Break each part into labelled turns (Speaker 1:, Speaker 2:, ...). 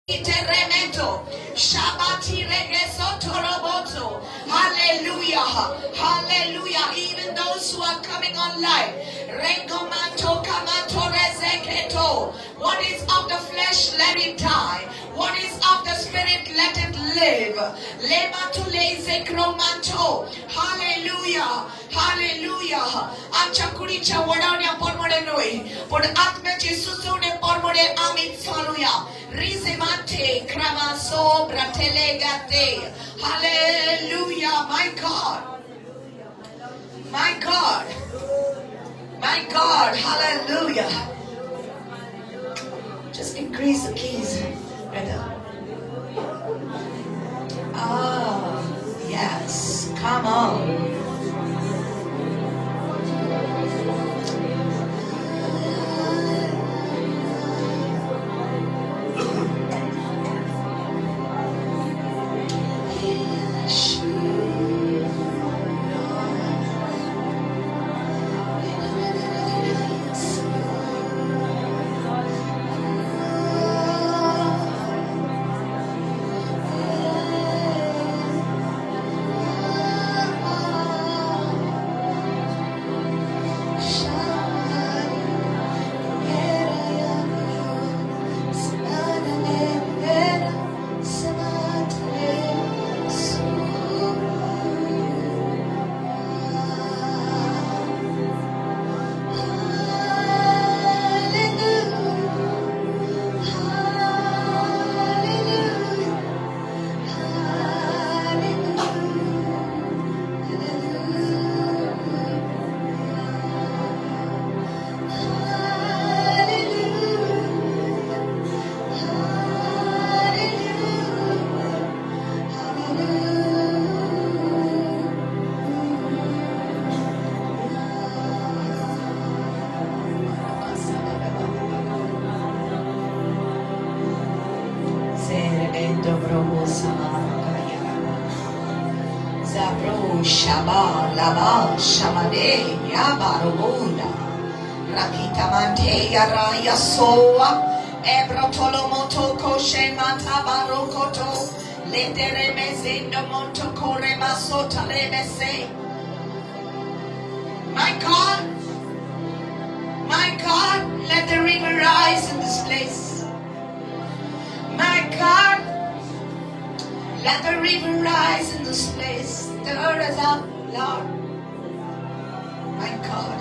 Speaker 1: Terremoto, Shabati regreso toroboto. Hallelujah, hallelujah. Even those who are coming online, Rengomanto kamato rezeketo. What is of the flesh, let it die. What is of the spirit, let it live. Lematule zekromanto. Hallelujah, hallelujah. Achakuricha wadanya pormode noi. Pod atmechi susune pormode amit saluya. Rizemante kramaso bratelegate. Hallelujah, my God. My God. My God. Hallelujah. Just increase the keys, brother. Ah, yes. Come on. Shaba laba shamade yabarumuna rakita mante yara yasoa ebrotolo moto koshe mata barokoto letere mezindo monto kore masota lebese. My God, let the river rise in this place. My God, let the river rise in this place. Stir us up, Lord. My God.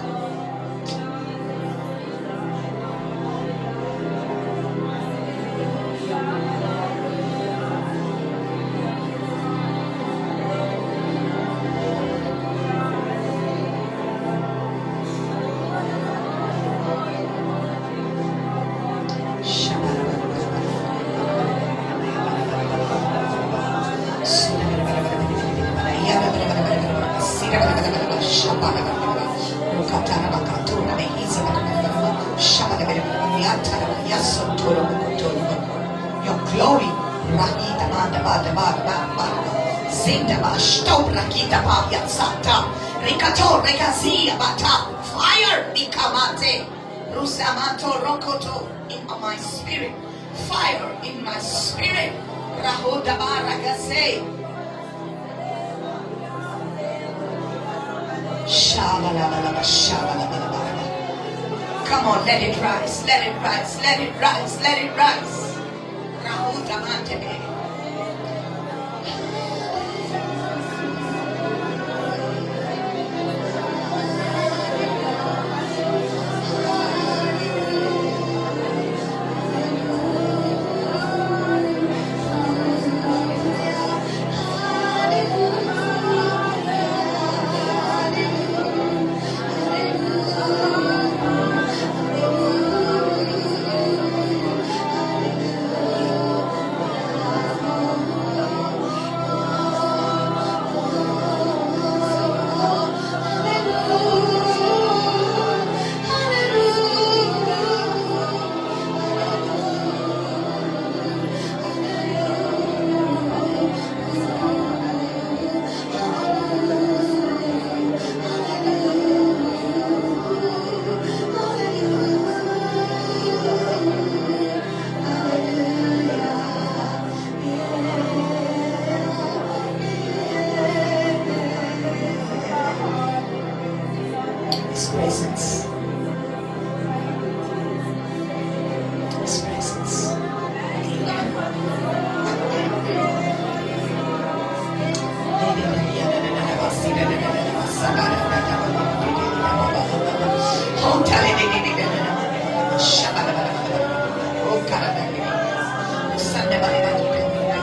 Speaker 1: Your glory, Rakita Manda Bada Bada Bada Sindaba Stop Rakita Paya Sata Rikato Rekazia Bata Fire Ikamate Rusamato Rokoto in my spirit. Fire in my spirit. Rahoda Baragase Shabalabalaba Shabalabalaba. Come on, let it rise, let it rise, let it rise, let it rise. Rahuta Mantebe.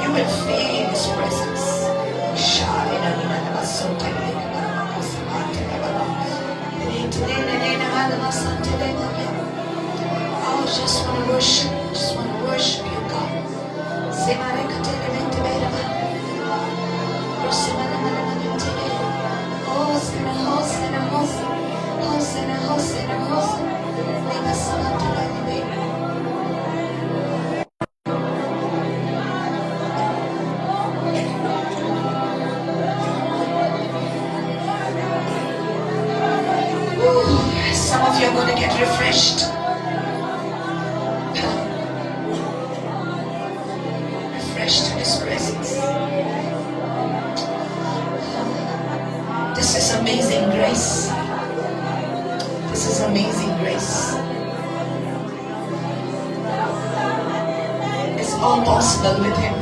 Speaker 1: You will feel His presence. Oh, just want to worship. Just want to worship you, God. Some of you are going to get refreshed. Refreshed in His presence. This is amazing grace. This is amazing grace. It's all possible with Him.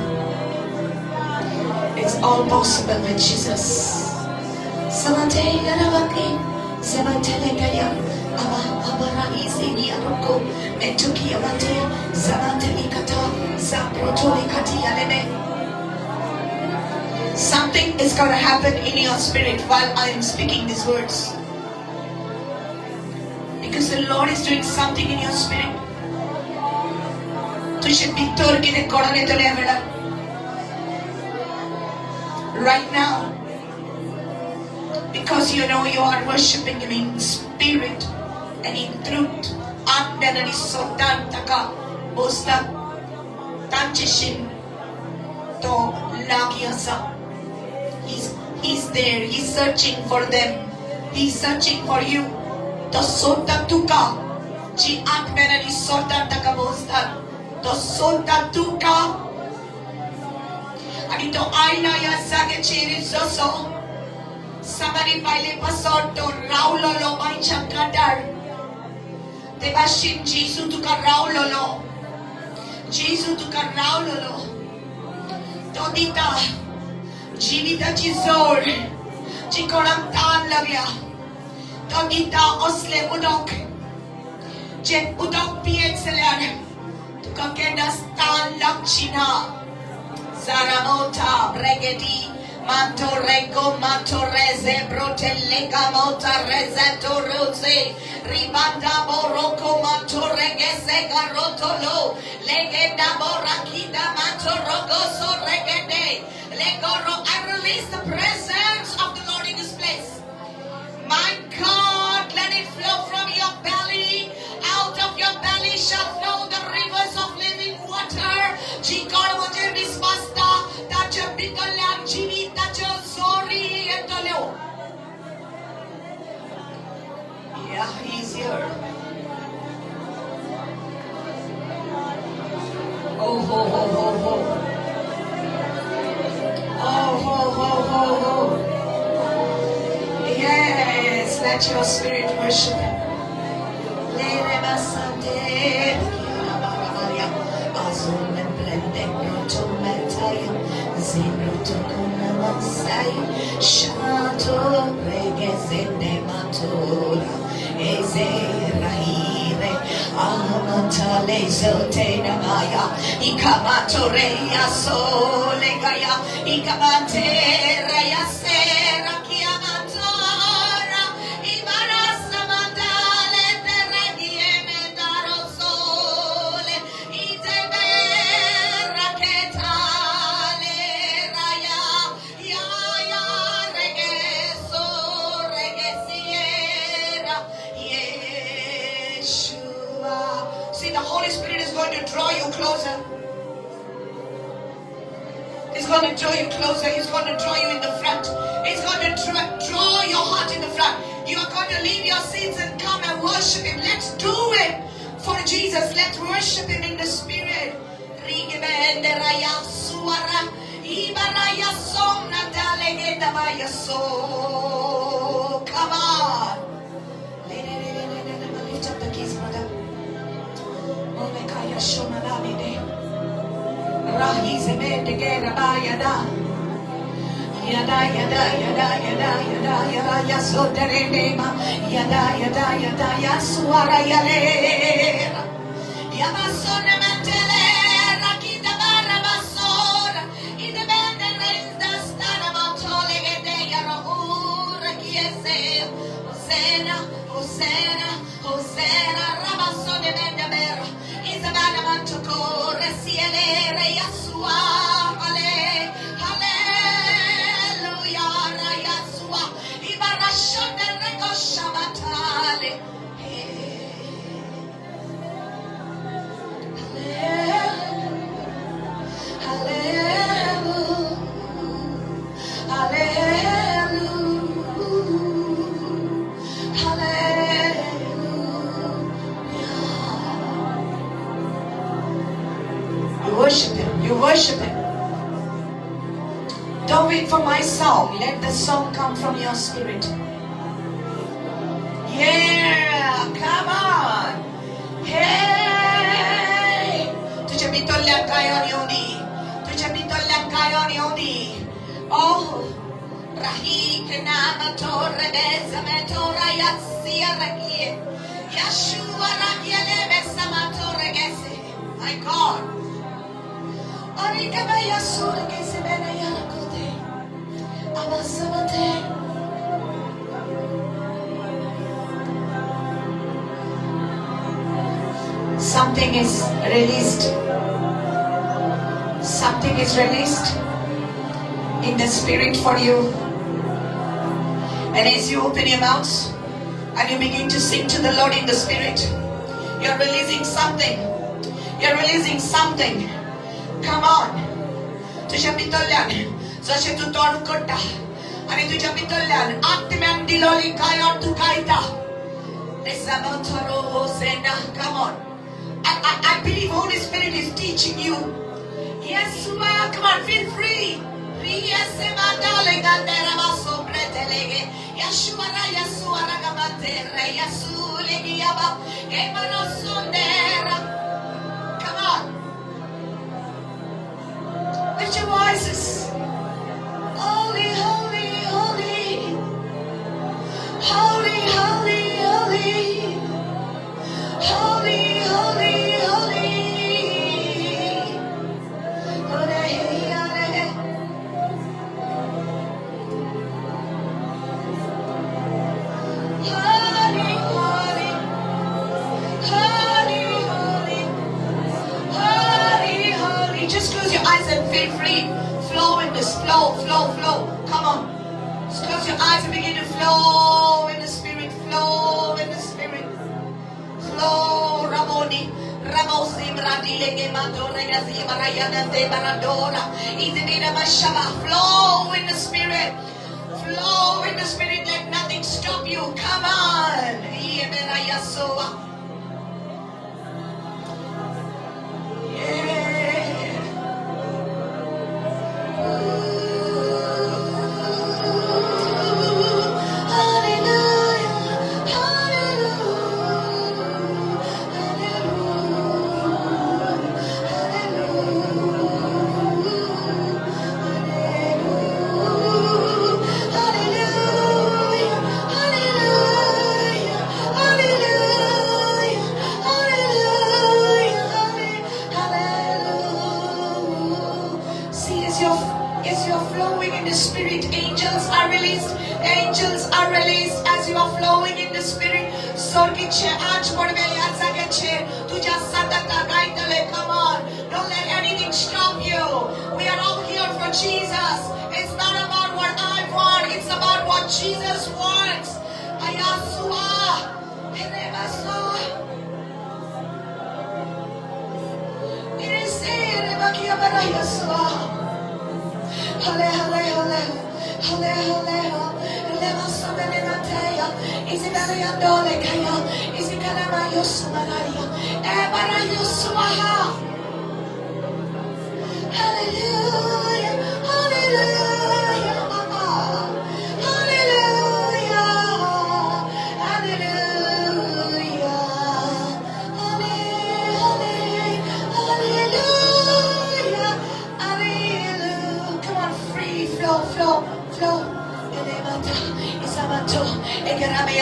Speaker 1: It's all possible with Jesus. Something is going to happen in your spirit while I am speaking these words. Because the Lord is doing something in your spirit. Right now. Because you know you are worshiping Him in spirit and in truth. He's there. He's searching for them. He's searching for you. The sota tuka. Ji atmenani sota taka bosta. The sota tuka. Anito aina ya sage chiri zoso. Somebody pile pasoto raulolo manchakadar. Debashin Jesu tuka raulolo. Jesu tuka raulolo. Todita. Jivita Jizor. Jikoram tan lavya. Todita osle udok. Jet udok pietseler. Tuka kedas tan lakchina. Zaramota bregedi. Manto rego manto reze brotelega mota rezeto rose ribanda boroko manto regese garotolo legenda borakida manto rogoso regede legoro. I release the presence of the Lord in this place. My God, let it flow from your belly. Out of your belly shall flow the rivers of living water. Jikar wajer dispasta tacha bikalam jini tacha sorry etalo. Yeah, He's here. Oh ho ho ho ho. Oh ho ho ho ho. Yes, let your spirit worship Him. See, the Holy Spirit is going to draw you closer. He's going to draw you closer. He's going to draw you in the front. He's going to draw your heart in the front. You are going to leave your sins and come and worship Him. Let's do it for Jesus. Let's worship Him in the Spirit. Come on. Lift up the keys, brother. Yada yada yada yada yada yada yasodere nema yada yada yada yasuara yale yamasone mentele rakita barra basora independent da stana mantole gede yara ura kiese Hosanna Hosanna Hosanna rabasone mendabera izabana mantoko resiele re yasua ale You worship Him. Don't wait for my song. Let the song come from your spirit. Yeah, come on. Hey. Tuझे भी तो लकायो नियोनी. तुझे भी तो लकायो नियोनी. Oh, rahi ke naam torre bezame torra yasiya rakie. Yeshua rakie le bezama torre gese. My God. Arika yasura gese bena yarakote. Abasamate. Something is released. Something is released in the spirit for you. And as you open your mouths and you begin to sing to the Lord in the spirit, you're releasing something. You're releasing something. Come on. तुझ्या पितळ्यान जशे तू तोंड करता आणि तुझ्या पितळ्यान आत्म्यान दिलोली कायार तू कायता. Come on. I believe Holy Spirit is teaching you. Yes, come on, feel free. Come on. Lift your voices. Holy, holy, holy. Holy, holy, holy. Holy, holy, holy. Just close your eyes and feel free. Flow in this. Flow, flow, flow. Come on. Just close your eyes and begin to flow in the spirit. Flow in the spirit. Flow, Ramoni. Ramosi Bradile Gemadore Gazima Rayana de Baradora. Izimina Mashaba. Flow in the spirit. Flow in the spirit. Let nothing stop you. Come on. Yeberayasoa. Come on, don't let anything stop you. We are all here for Jesus. It's not about what I want, it's about what Jesus wants. Ayasua. Hallelujah, hallelujah, hallelujah, hallelujah, hallelujah,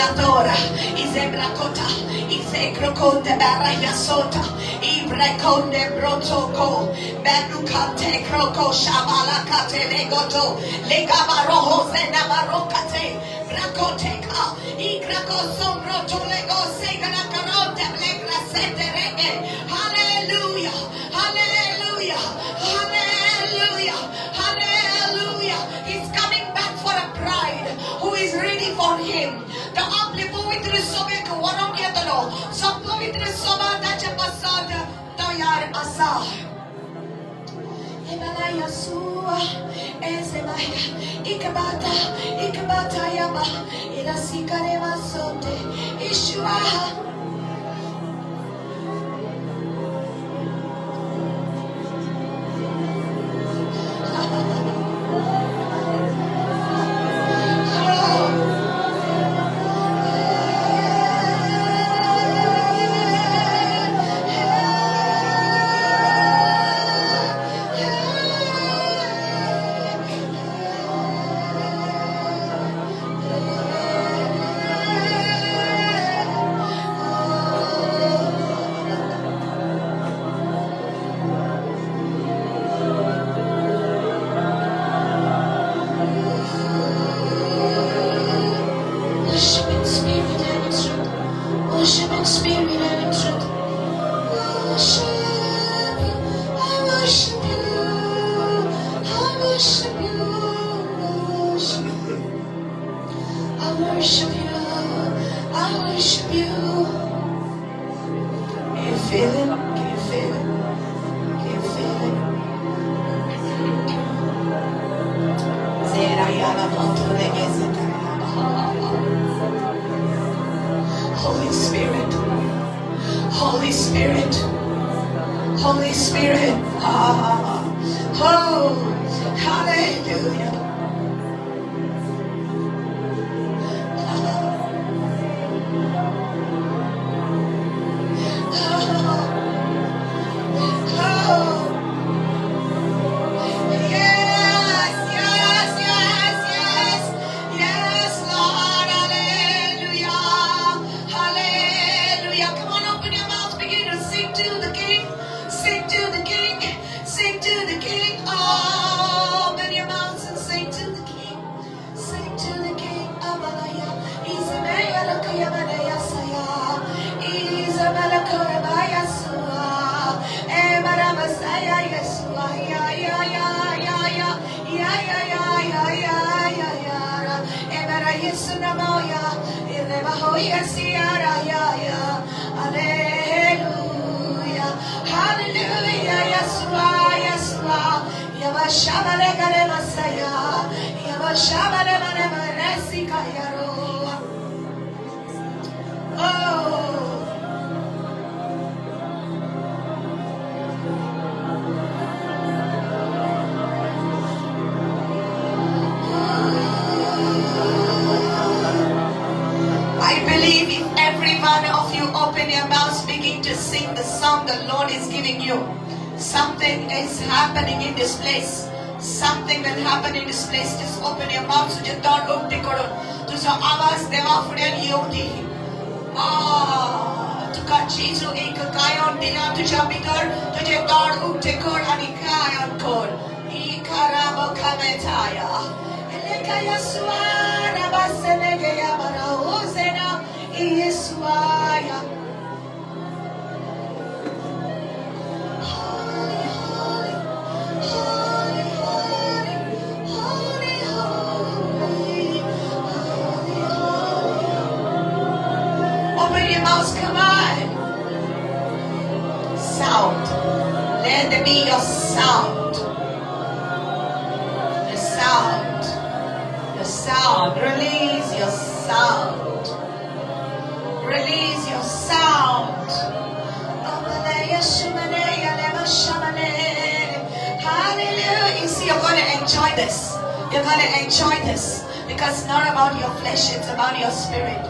Speaker 1: Izeatora, Izebrakota, Izekrokonde Barayasota, Ibrekonde Brotoko, Benukate Kroko Shabalakate Legoto, Legabaroho Zenabarokate, Brakoteka, Ikrako Sombroto Lego Seganakarote, Legra Seterege. Hallelujah, hallelujah, hallelujah, hallelujah. He's coming back for a bride who is ready for him. The Aplipuitri Sobek, one of the other, some Puitri Soba, Dachapasada, Toyar Asa. Emalaya Sua, Ezemaya, Ikabata Yama, Irasikarema Sonde, Ishua. Worship in spirit and in truth. Worship you. I worship you. I worship you. I worship you. I worship you. Can you feel it? Can you feel it? Can you feel it? Holy Spirit, Holy Spirit, Holy Spirit, oh, hallelujah. Hallelujah, hallelujah, Yeshua, Yeshua, Yabashabale Gare Masaya, Yabashabale Mane Maresika Yaro. Oh. I believe if every one of you open your mouths, begin to sing the song the Lord is giving you, something is happening in this place. Something will happen in this place. Just open your mouth. तुझे तोड़ उठते करो. तुझा आवाज देवा फुडेन योगी. तुका चीजो एक कायन दिना तुझा बितर. तुझे तोड़ उठते कर आणि कायन कर. इकाराबो kametaya. Eleka Yeshua rabasene ya bara hosena Yeshua ya. Come on. Sound. Let there be your sound. The sound. The sound. Release your sound. Release your sound. Hallelujah. You see, you're going to enjoy this. You're going to enjoy this. Because it's not about your flesh, it's about your spirit.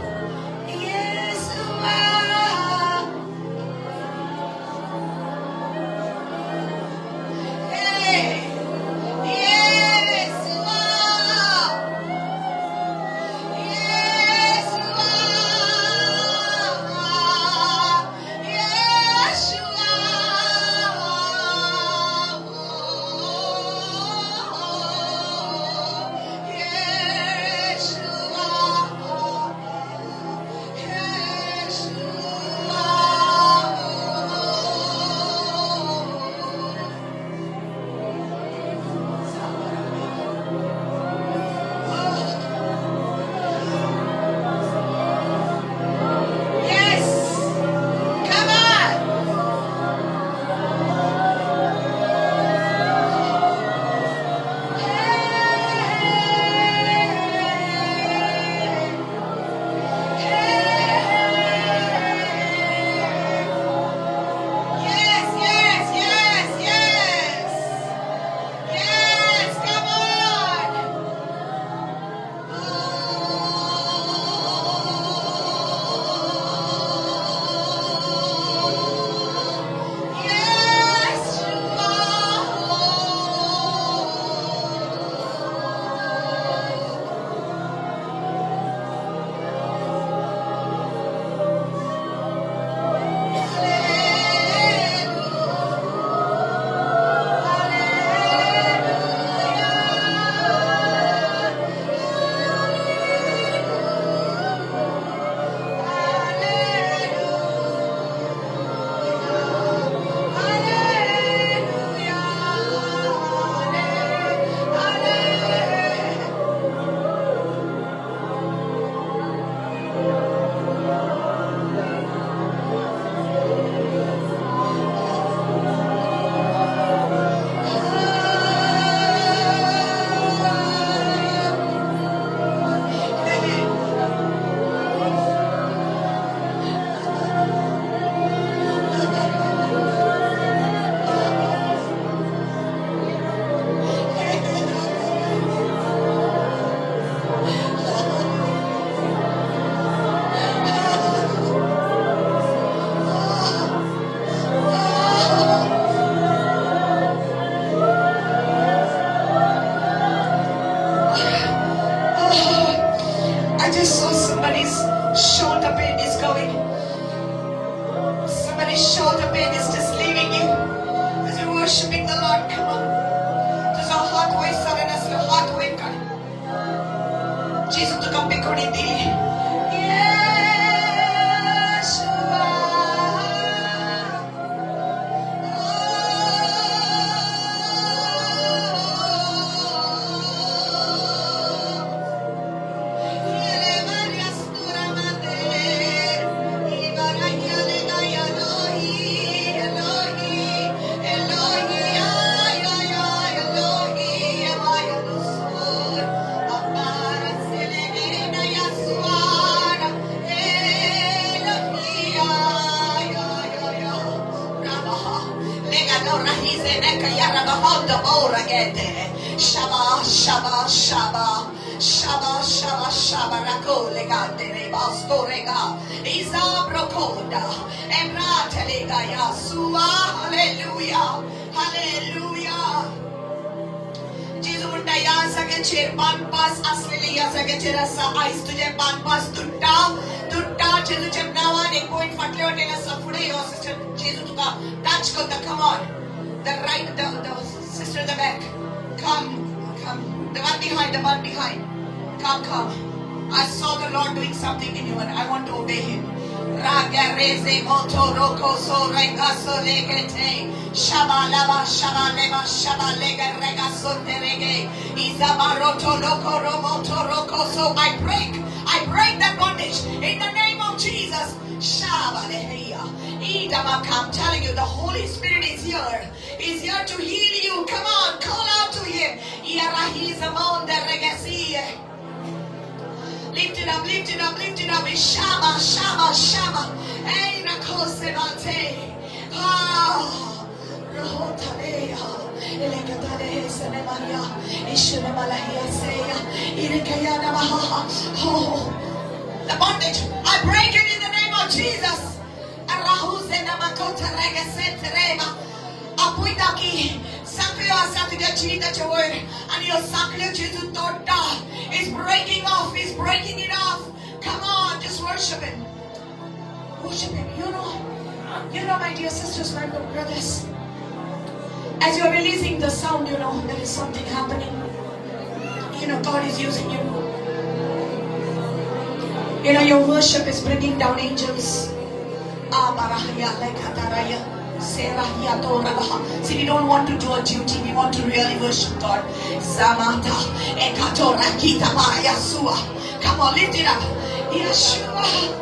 Speaker 1: ಕುಣಿತೀರಿ. ಯೇಸುವ. Shaba, shaba, shaba, shaba, shaba, shaba, rako legate rebasto rega, isa brokonda, emrate lega yasua, hallelujah, hallelujah. Jesus म्हणता या सगळ्यांचे बांधपास असलेले या सगळ्यांचे रस्सा ice तुझे बांधपास तुट्टा जेजूच्या नावाने point फाटले वाटेल असं पुढे यो सिस्टर जेजू तुका टच करता. Come on, the right, the sister in the back, come, the one behind, come. I saw the Lord doing something in you and I want to obey Him. Raga reze moto roko so rega so legete. Shaba lava shaba leva shaba lega rega so terege. Izabaroto loko romoto roko. So I break that bondage in the name of Jesus. Shaba leheya. I'm telling you, the Holy Spirit is here. He's here to heal you. Come on, call out to Him. He's among the regasi. Lift it up, lift it up, lift it up. Shama, shama, shama. Hey, rakose mate. Ah, rohotalea. Elekatale senemaria. Ishunemalahia seya. Irekayana maha. Oh, the bondage, I break it in the name of Jesus. Arahuse namakota regaseterema. Apuitaki. Sakleo asatuja chita word. And your sakleo chitu tota is breaking off. He's breaking it off. Come on, just worship Him. Worship Him. You know, my dear sisters, my brothers, as you're releasing the sound, there is something happening. God is using you. Your worship is bringing down angels. See, we don't want to do a duty. We want to really worship God. Come on, lift it up. Yeshua.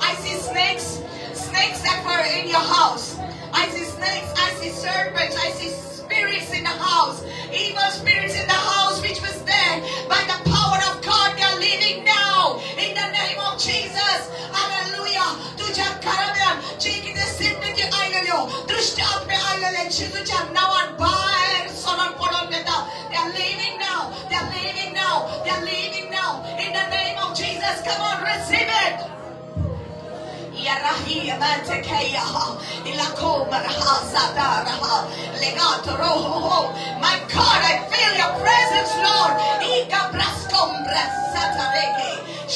Speaker 1: I see snakes that were in your house. I see snakes, I see serpents, I see spirits in the house, evil spirits in the house which was there. By the power of God, they are leaving now. In the दृष्ट अपने आयले चिजुचा नावन बाहर सोनन पड़न लेता. They are leaving now. They are leaving now. They are leaving now. In the name of Jesus, come on, receive it. Yarahi amante kaya ilako marha zadaraha legato roho. My God, I feel your presence, Lord. Ika braskom brasatareke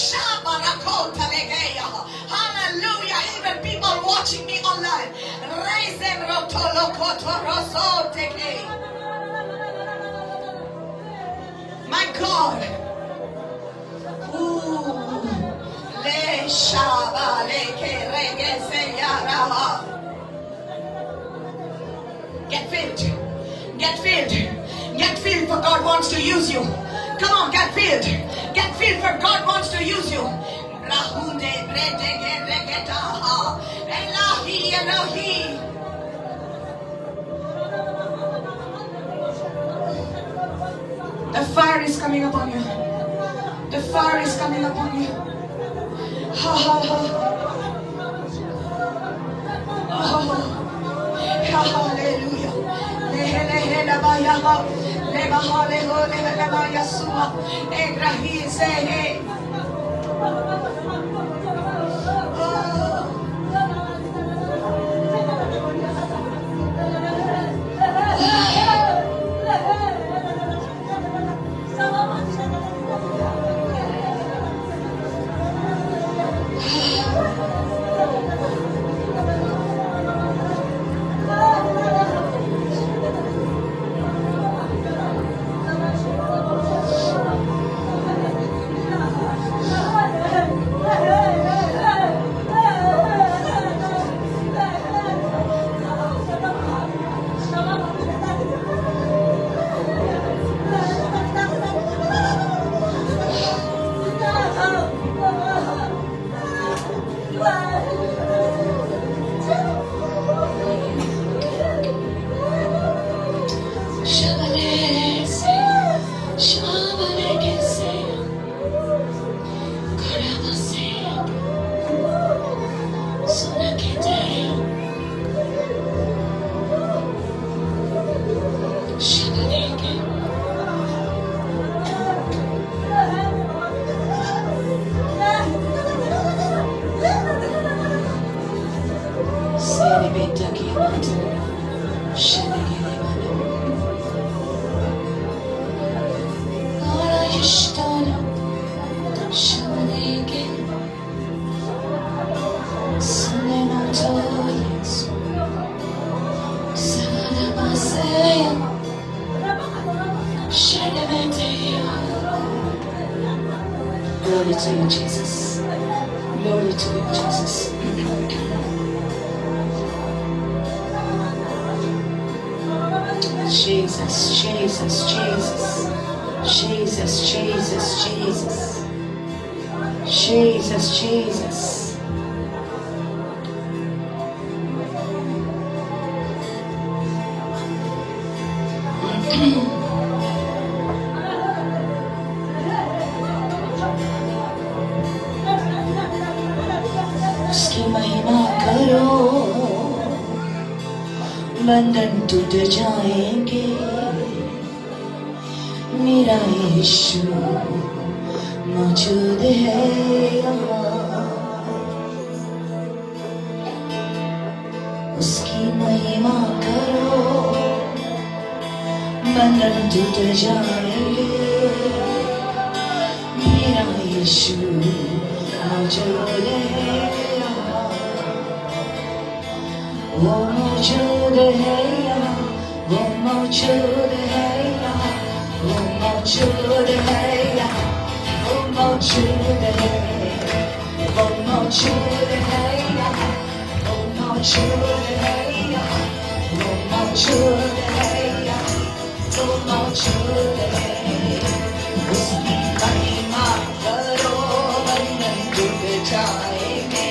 Speaker 1: shabarakota legeya. Hallelujah. Even people watching me online, raise them rotolo kotoroso teke. My God. Ooh. Le shaba le ke rege se yaraha. Get filled. Get filled. Get filled for God wants to use you. Come on, get filled. Get filled for God wants to use you. Rahunde brede ge regetaha. Elahi Elohi. The fire is coming upon you. The fire is coming upon you. Ha ha ha. Oh. Hallelujah. Lehe lehe la baya ha. Leba ha leho lehe la baya sua. Egrahi sehe. Glory to you, Jesus. Glory to you, Jesus. Jesus, Jesus, Jesus. Jesus, Jesus, Jesus. Jesus, Jesus. उसकी महिमा करो, बंधन टूट जाएंगे। मेरा यीशु मौजूद है यहाँ, उसकी महिमा करो, बंधन टूट जाएंगे। मेरा यीशु मौजूद है यहाँ, वो मौजूद है यहाँ, वो मौजूद है यहाँ, वो मौजूद है यहाँ, वो मौजूद है, वो मौजूद है यहाँ, वो मौजूद है यहाँ, वो मौजूद है यहाँ, वो मौजूद है। उसकी महिमा करो, बंधन टूट जाएंगे।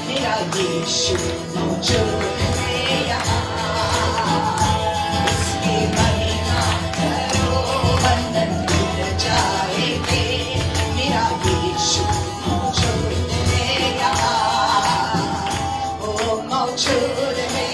Speaker 1: मेरा यीशु मौजूद है यहाँ, उसकी महिमा करो, बंधन टूट जाएंगे। मेरा यीशु मौजूद है यहाँ, वो मौजूद है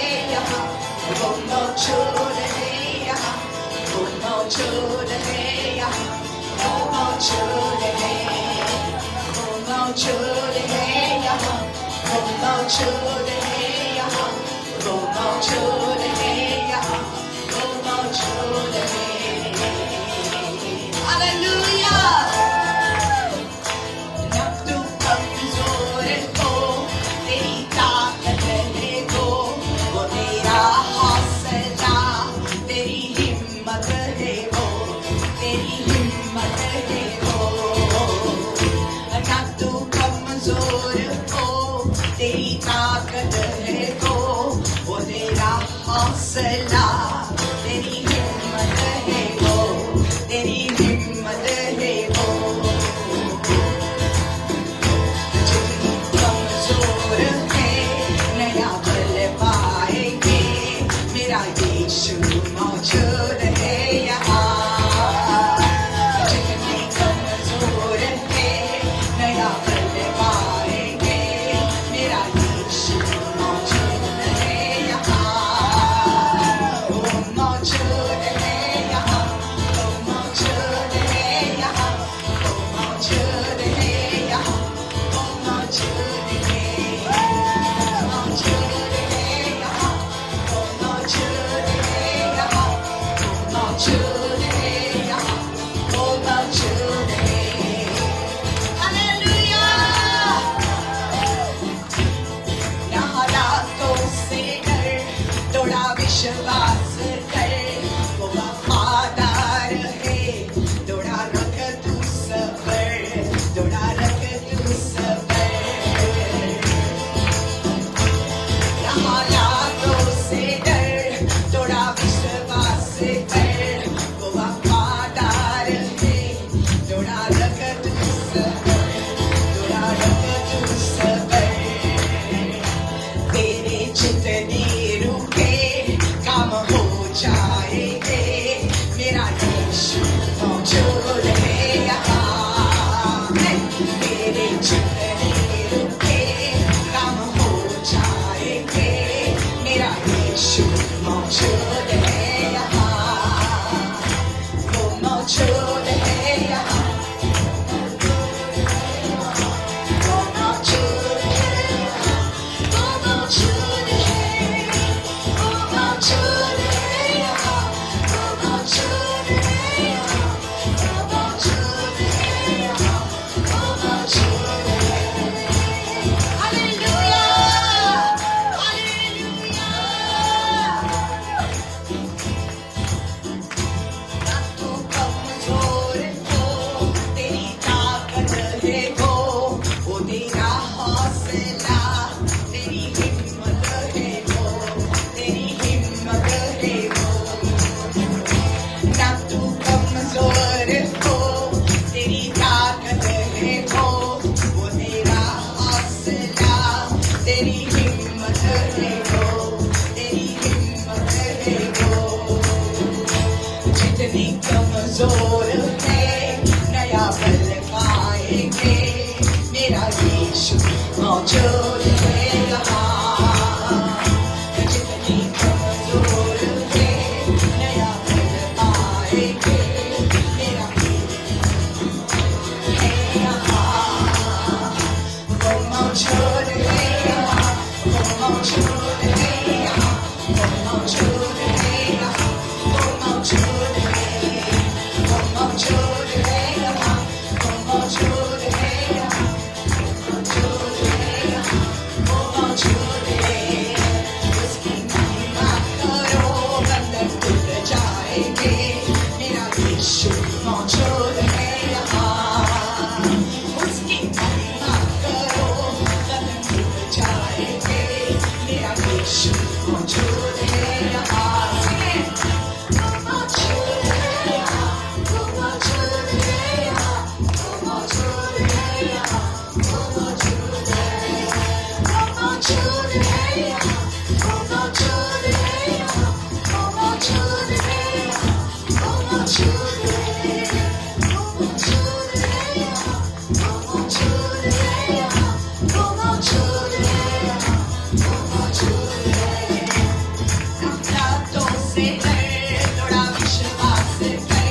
Speaker 1: से थोड़ा विश्वास कर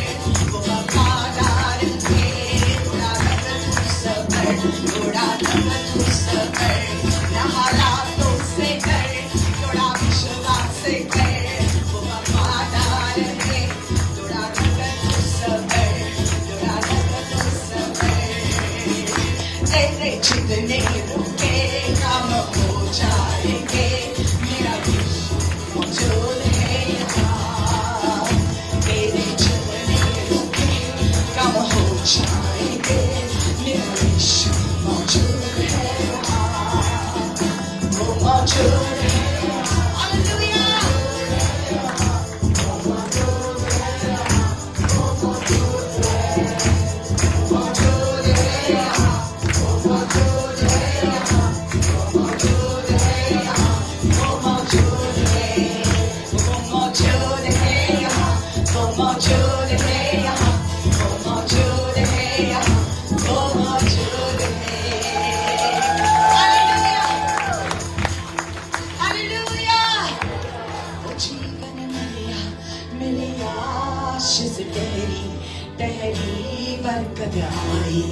Speaker 1: तेरी बरकत आई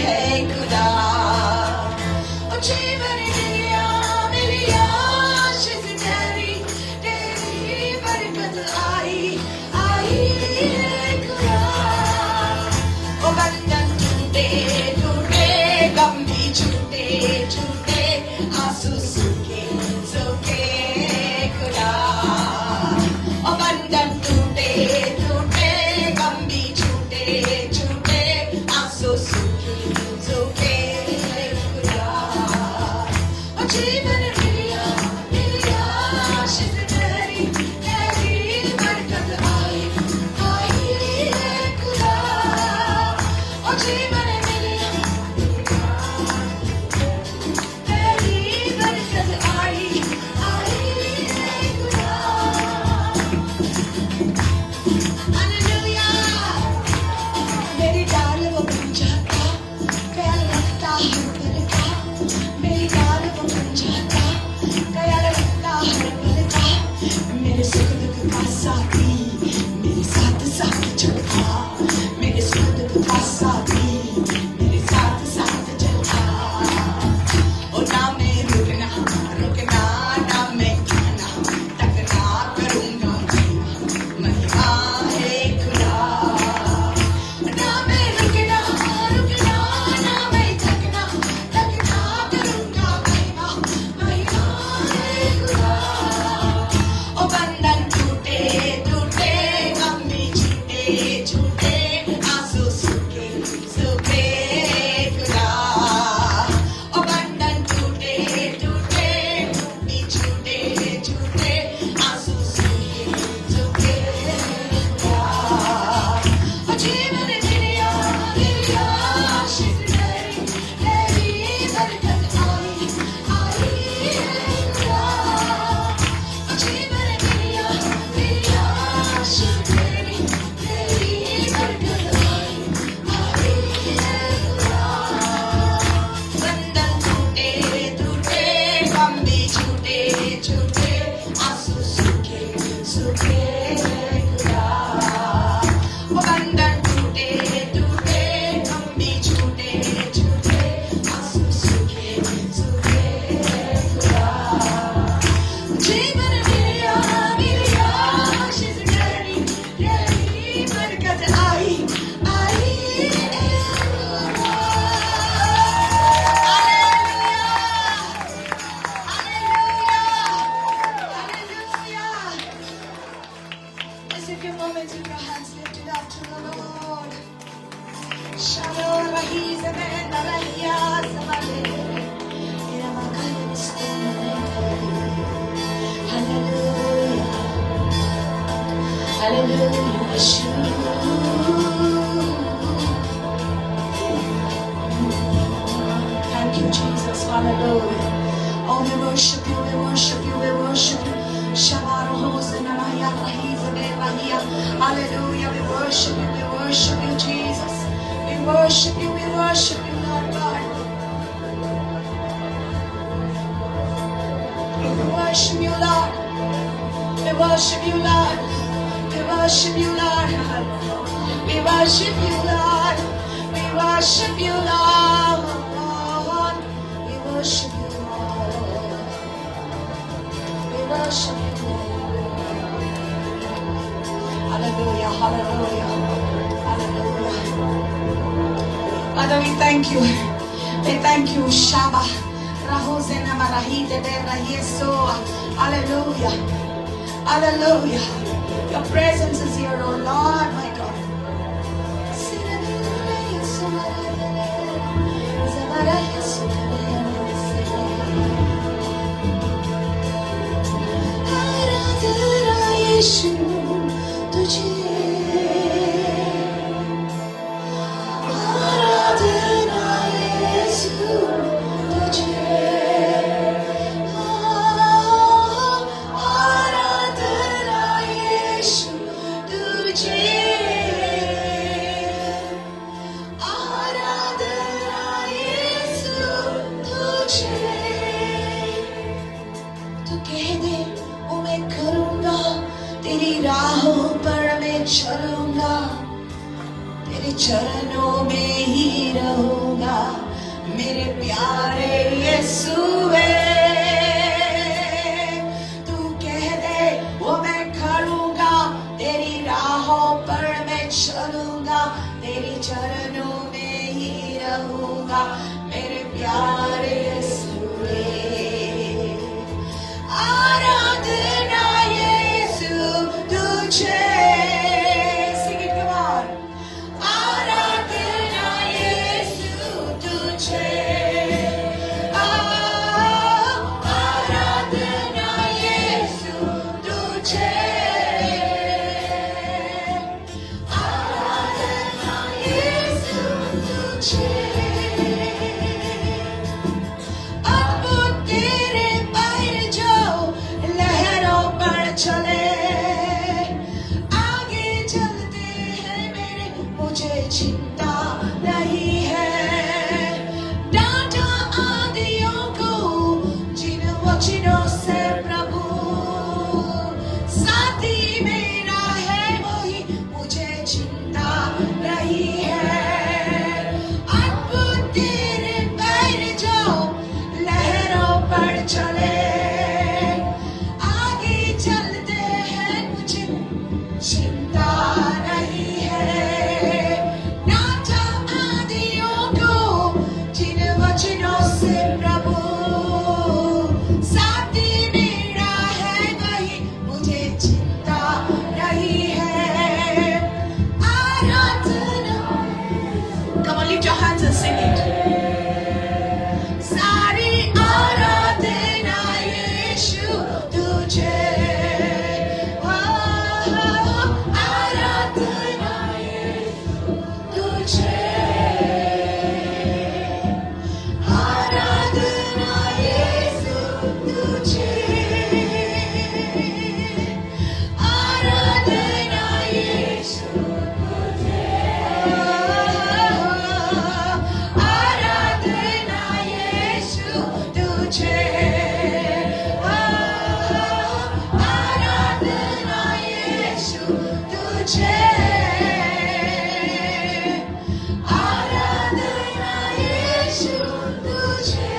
Speaker 1: है खुदा ओ जीवन मेरी आशीष तेरी बरकत आई है खुदा ओ बंधन टूटे टूटे गम भी छूटे छूटे आंसू सूखे सूखे खुदा ओ बंधन टूटे टूटे गम भी छूटे छूटे आंसू सूखे सूखे खुदा ओ जीवन मेरी आशीष तेरी बरकत आई है खुदा ओ जीवन तेरी बरकत आई है खुदा मेरी डाल वो बन जाता क्या लगता हर पल का मेरी डाल वो बन जाता क्या लगता हर पल का मेरे सुख दुख का साथी मेरे साथ साथ चलता मेरे सुख दुख का साथी मेरे साथ साथ चलता ओ ना मैं रुकना रुकना ना मैं कहना तकना करूंगा महिमा है खुदा ना मैं रुकना रुकना ना मैं तकना तकना करूंगा महिमा है खुदा ओ बंधन टूटे टूटे गम भी छूटे छूटे आंसू सूखे सूखे खुदा ओ बंधन टूटे टूटे भी छूटे छूटे आंसू सूखे सूखे खुदा ओ जीवन मेरी आशीष तेरी बरकत आई है खुदा ओ जीवन मेरी आशीष तेरी बरकत आई है खुदा बंधन टूटे टूटे गम भी छूटे छूटे आंसू सूखे सूखे खुदा ओ बंधन टूटे टूटे गम भी छूटे छूटे आंसू सूखे सूखे खुदा जीवन मेरी आशीष तेरी बरकत आई है खुदा Just a few moments with your hands lifted up to the Lord. Shalom, Rahi, Zamenda, Rahia, Zamale. Iramakaya, Hallelujah. Hallelujah, Yeshua. Thank you, Jesus. Hallelujah. Oh, we worship you, we worship you, we worship you. Shabbat Hosanna, Rahia, Rahi, Zamenda, Rahia. Hallelujah, we worship you, Jesus. We worship you, Lord God. We worship you, Lord. We worship you, Lord. We worship you, Lord. We worship you, Lord. We worship you, Lord. We worship you, Lord. We worship you, Lord. Hallelujah, hallelujah, hallelujah. Father, we thank you. We thank you, Shabbat. Rahosena Marahite Berayeso. Hallelujah. Hallelujah. Your presence is here, oh Lord, my God. तुझे आराधना यीशु तुझे तू कह दे वो मैं करूंगा तेरी राहों पर मैं चलूंगा तेरे चरणों में ही रहूंगा मेरे प्यारे यीशुवे तू कह दे वो मैं करूंगा तेरी राहों पर मैं चलूंगा तेरे चरणों में ही रहूंगा मेरे प्यारे यीशुवे आराधना यीशु तुझे Sing it, come on. आराधना यीशु तुझे आराधना यीशु तुझे आराधना यीशु तुझे अद्भुत तेरे पैर जो लहरों पर चले आगे चलते हैं मेरे मुझे चिंता नहीं है डांटा आदियों को जिन वचनों से प्रभु साथी मेरा है वही मुझे चिंता नहीं है अद्भुत तेरे पैर जो लहरों पर चले आगे चलते हैं मुझे चिंता नहीं है नाचा आदियों को जिन वचनों से प्रभु साथी मेरा है वही मुझे चिंता नहीं है आराधना Come on, lift your hands and sing it. सारी आराधना यीशु तुझे आराधना यीशु तुझे आराधना यीशु तुझे आराधना यीशु तुझे आराधना यीशु तुझे आराधना यीशु तुझे आराधना यीशु तुझे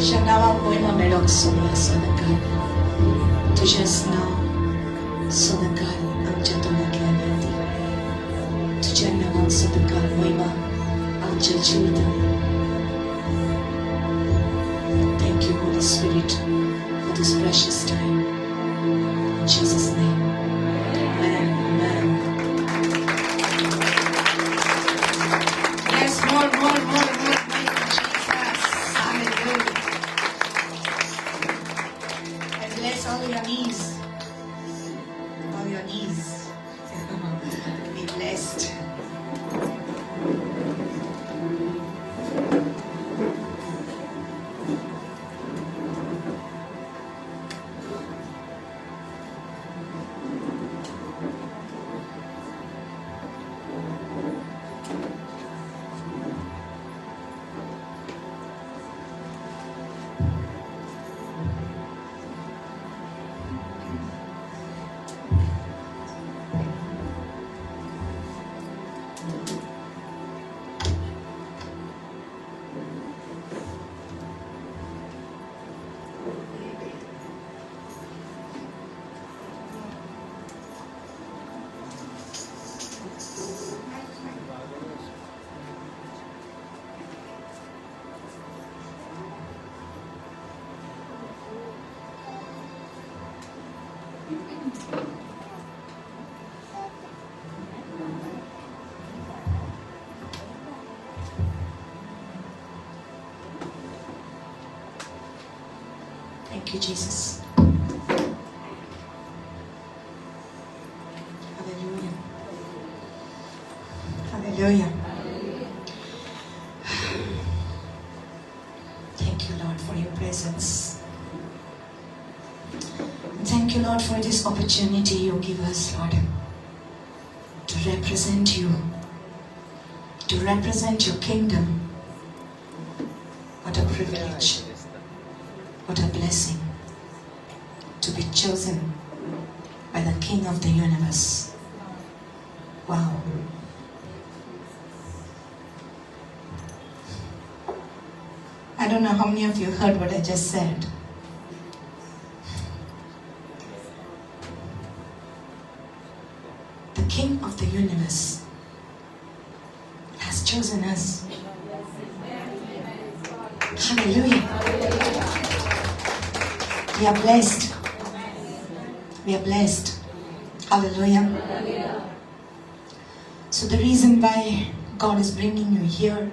Speaker 1: तुझ्या नावाक महिमा मेळोंक सोदला सोदकाल. तुझेंच नाव सोदकाल आमच्या तोंडांतल्यान येती. तुझ्या नावाक सोदकाल महिमा आमच्या जिवितांत. Thank you, Holy Spirit, for this precious time. In Jesus' name. Amen. Amen. Yes, more. Thank you, Jesus. Hallelujah. And bless all your knees. All your knees. Be blessed. Thank you, Jesus. Hallelujah. Hallelujah. Thank you, Lord, for your presence. Thank you, Lord, for this opportunity you give us, Lord, to represent you, to represent your kingdom. What a privilege. What a blessing to be chosen by the King of the universe. Wow. I don't know how many of you heard what I just said. The King of the universe has chosen us. Hallelujah. We are blessed. We are blessed. Hallelujah. So the reason why God is bringing you here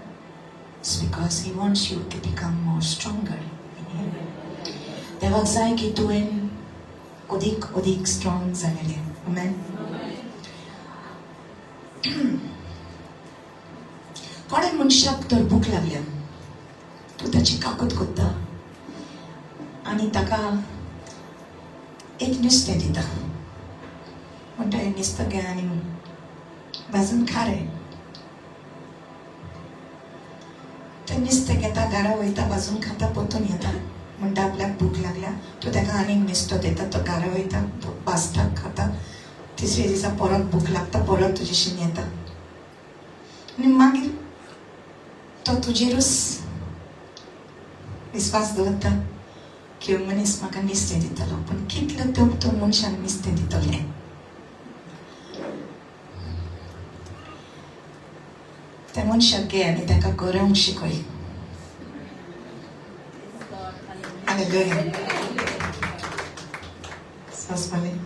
Speaker 1: is because He wants you to become more stronger in Him. 대박 쌓이기 또한 오직 strong 자네래. Amen. कोणा मनशाक तर भूक लागल्या. तू त्याची काकूत कोत्ता. आणि ताका एक नुस्तें दिता. म्हणटा हें नुस्तें घे आनी भाजून खा रे. तें नुस्तें घेता घरा वयता भाजून खाता परतून येता. म्हणटा आपल्याक भूक लागल्या. तू ताका आनीक नुस्तें दिता तो घरा वयता भाजता खाता. तिसरे दिसा परत भूक लागता परत तुजेशीन येता. आनी मागीर तो तुजेरूच विश्वास दवरता की मनीस म्हाका नुस्तें दितलो. पूण कितलो तो मनशान नुस्तें दितलें. त्या मनशाक घे आनी ताका गरोवंक शिकय. हालेलुया. सांसपालें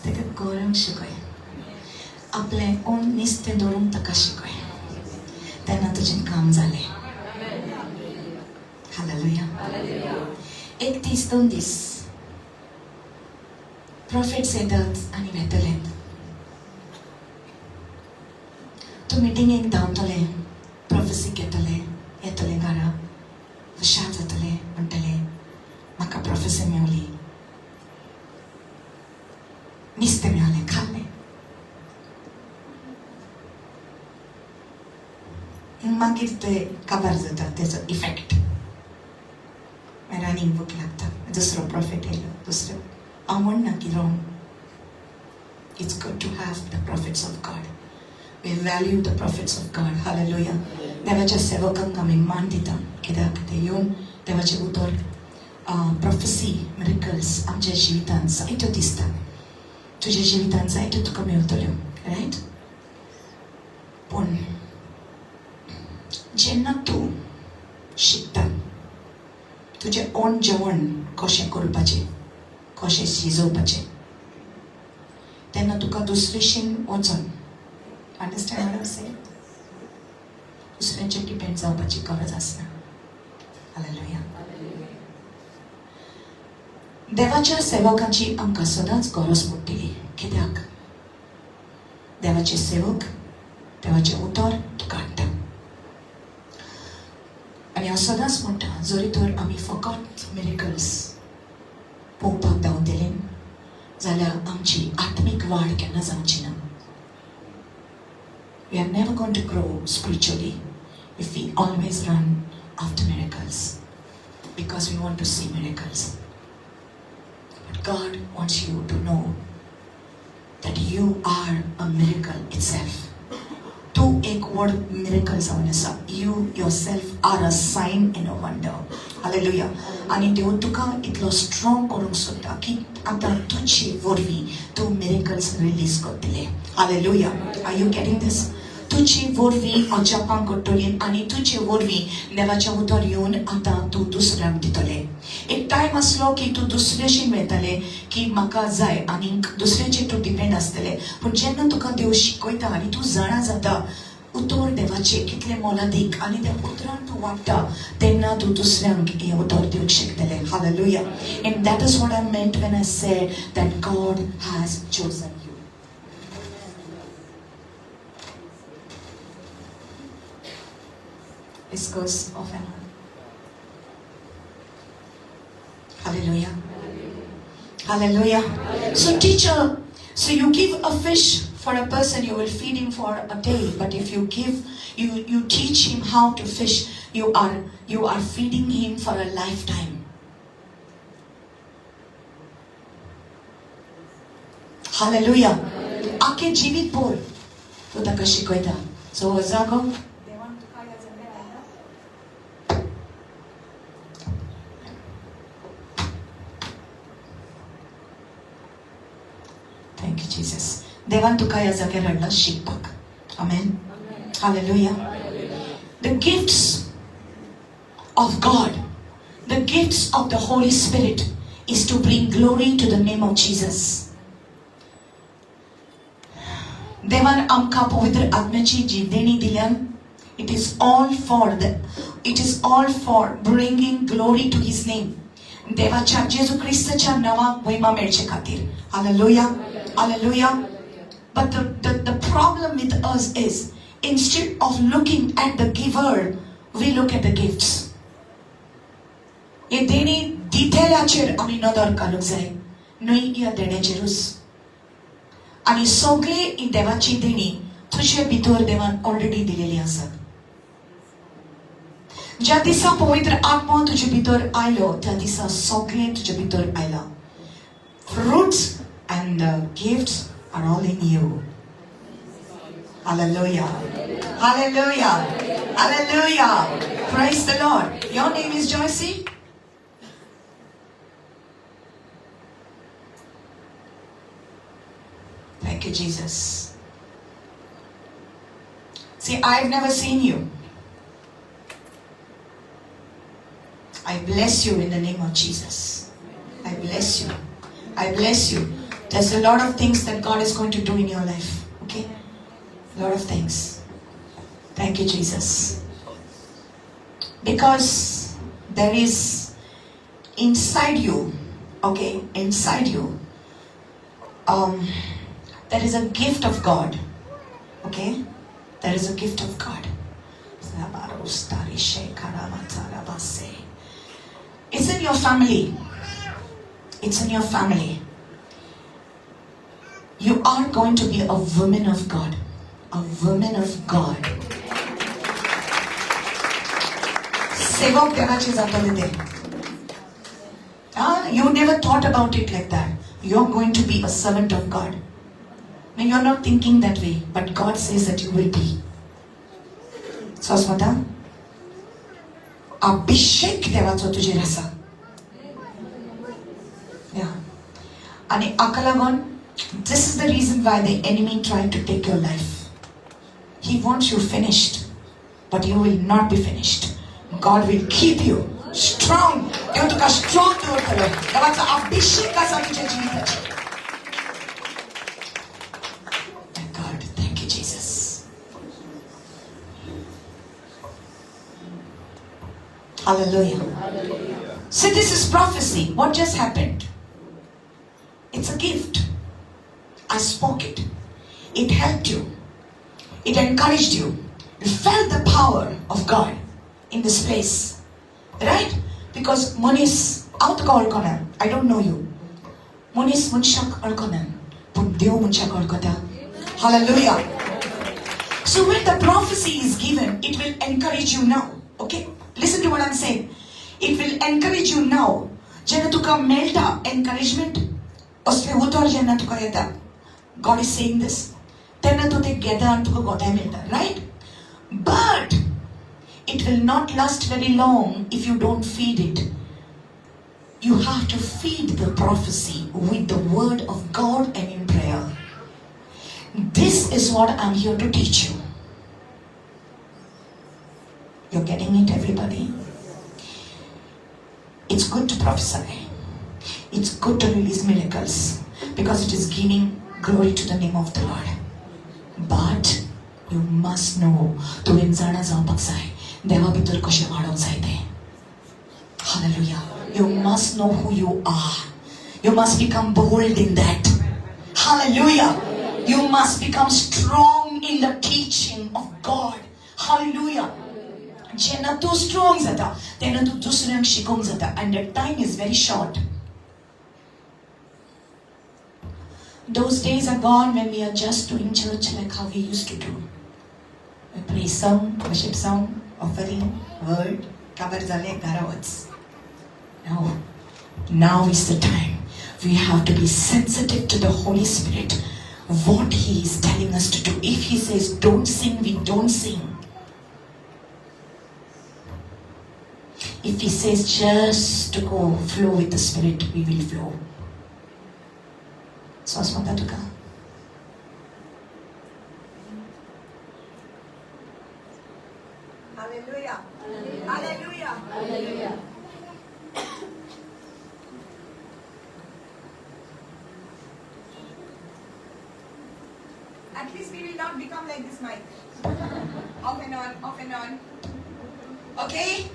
Speaker 1: ताका गरोवंक शिकय. आपलें ओन नुस्तें दवरूंक ताका शिकय. तेन्ना तुजें काम जालें. हालेलुया. एक दीस दोन दीस प्रॉफिट्स येतात आनी वेतले. तूं मिटिंगेक धांवतले, प्रॉफेसीक येतले घरा, हुशार जातले, म्हणटले म्हाका प्रॉफेसी मेवली, नुस्तें मेळ्ळें, खाल्लें. मागीर ते काबार जाता तेजो इफेक्ट. रानींग भूक लागता. दुसरो प्रॉफिट येयलो. दुसरो हांव म्हणना की wrong. It's good to have the prophets of God. We value the prophets of God. Hallelujah. देवाच्या सेवकांक आमी मान दिता. कित्याक ते येवन देवाचे उतर प्रोफेसी मिरेकल्स आमच्या जिवितांत जायत्यो दिसता. तुझ्या जिवितांत जायत्यो तुका मेळटल्यो, रायट? पूण जेन्ना तूं शिकता तुजें ओन जेवण कशें करपाचें, कशें शिजोवपाचें, तेन्ना तुका दुसरेशीन वचून, understand what I am saying? दुसऱ्यांचेर डिपेंड जावपाची गरज आसना. हालेलुया. देवाच्या सेवकांची आमकां सदांच गरज पडटली. कित्याक? देवाचे सेवक देवाचें उतर तुका हाडटा. आनी हांव सदांच म्हणटा, जरी तर आमी फकत मिरेकल्स पळोवपाक दावतले जाल्यार आमची आत्मीक वाड केन्ना जावची ना. We are never going to grow spiritually if we always run after miracles because we want to see miracles. But God wants you to know that you are a miracle itself. तू एक word miracle जावन आसा. You yourself are a sign and a wonder. Hallelujah. आनी देव तुका इतलो strong करूंक सोदता की आतां तुजी वरवीं तूं miracles रिलीज करतले. Hallelujah. Are you getting this? तुझी वरवीं अजापां घडटलीं आनी तुजे वरवीं देवाचें उतर येवन आतां तूं दुसऱ्यांक दितले. एक टायम आसलो की तूं दुसऱ्याशी मेळटले की म्हाका जाय आनी दुसऱ्याचेर तूं डिपेंड आसतले. पूण जेन्ना तुका देव शिकयता आनी तूं जाणा जाता उतर देवाचें कितलें मोलादीक आनी त्या उतरान तूं वाडटा तेन्ना तूं दुसऱ्यांक हें उतर दिवंक शकतलें. Hallelujah. And that is what I meant when I said that God has chosen you. Discourse of an Hallelujah. Hallelujah. So teacher, so you give a fish for a person, you will feed him for a day. But if you teach him how to fish, you are feeding him for a lifetime. Hallelujah. Ake jivit bol to taka shikoita. So zago Jesus. देवान तुका ह्या जाग्यार हाडला शिकपाक. Amen. Hallelujah. The gifts of God, the gifts of the Holy Spirit is to bring glory to the name of Jesus. देवान आमकां पवित्र आत्म्याची जीवदेणी दिल्यान. It is all for bringing glory to His name. देवाच्या जेजू ख्रिस्ताच्या नावाक महिमा मेळचे खातीर. Hallelujah. Hallelujah. But the problem with us is, instead of looking at the giver, we look at the gifts. हे देणी दितेल्याचेर आमी नदर घालूंक जाय, न्हय ह्या देण्याचेरूच. आनी सगळी ही देवाची देणी तुजे भितर देवान ऑलरेडी दिलेली आसा. ज्या दिसा पवित्र आत्मा तुजे भितर आयलो त्या दिसा सगळें तुजे भितर आयला. Fruits and the gifts are all in you. Hallelujah. Hallelujah. Hallelujah. Praise the Lord. Your name is Joycey? Thank you, Jesus. See, I've never seen you. I bless you in the name of Jesus. I bless you. I bless you. There's a lot of things that God is going to do in your life. Okay? A lot of things. Thank you, Jesus. Because there is inside you, okay, inside you, there is a gift of God. Okay? There is a gift of God. It's in your family. It's in your family. You are going to be a woman of God. A woman of God. Sevak devache zatale de. You never thought about it like that. You're going to be a servant of God. No, you're not thinking that way, but God says that you will be. Sosmata? अभिषेक देवाचो तुजेर आसा. Yeah. आणि हाका लागून this is the reason why the enemy tried to take your life. He wants you finished, but you will not be finished. God will keep you strong. देव तुका strong दवरतलो. देवाचो अभिषेक आसा तुज्या जिविताचेर. God, thank you, Jesus. Hallelujah. So this is prophecy. What just happened? It's a gift. I spoke it. It helped you. It encouraged you. You felt the power of God in this place. Right? Because Monis out Gorkonan. I don't know you. Monis Munshak Orkonan. Pudyo Munshak Orkota. Hallelujah. So when the prophecy is given, it will encourage you now. Okay? Listen to what I'm saying. It will encourage you now. Jena tuka melta encouragement. Osle utor jena tuka yeta. God is saying this. Tena tu te geda antuka God melta. Right? But it will not last very long if you don't feed it. You have to feed the prophecy with the word of God and in prayer. This is what I'm here to teach you. You're getting it, everybody? It's good to prophesy. It's good to release miracles because it is giving glory to the name of the Lord. But you must know to inzana zapaksai. Deva bitur koshe vaadon saite. Hallelujah. You must know who you are. You must become bold in that. Hallelujah. You must become strong in the teaching of God. Hallelujah. Jena too strong zata, tena tu dusrang shikong zata, and the time is very short. Those days are gone when we are just doing church like how we used to do. We pray song, worship song, offering, word, cover zale garawats. Now is the time. We have to be sensitive to the Holy Spirit. What He is telling us to do. If He says don't sing, we don't sing. If He says just to go flow with the Spirit, we will flow. Swasmata tuka. Hallelujah. Hallelujah. Hallelujah. At least we will not become like this mic. Off and on, off and on. Okay?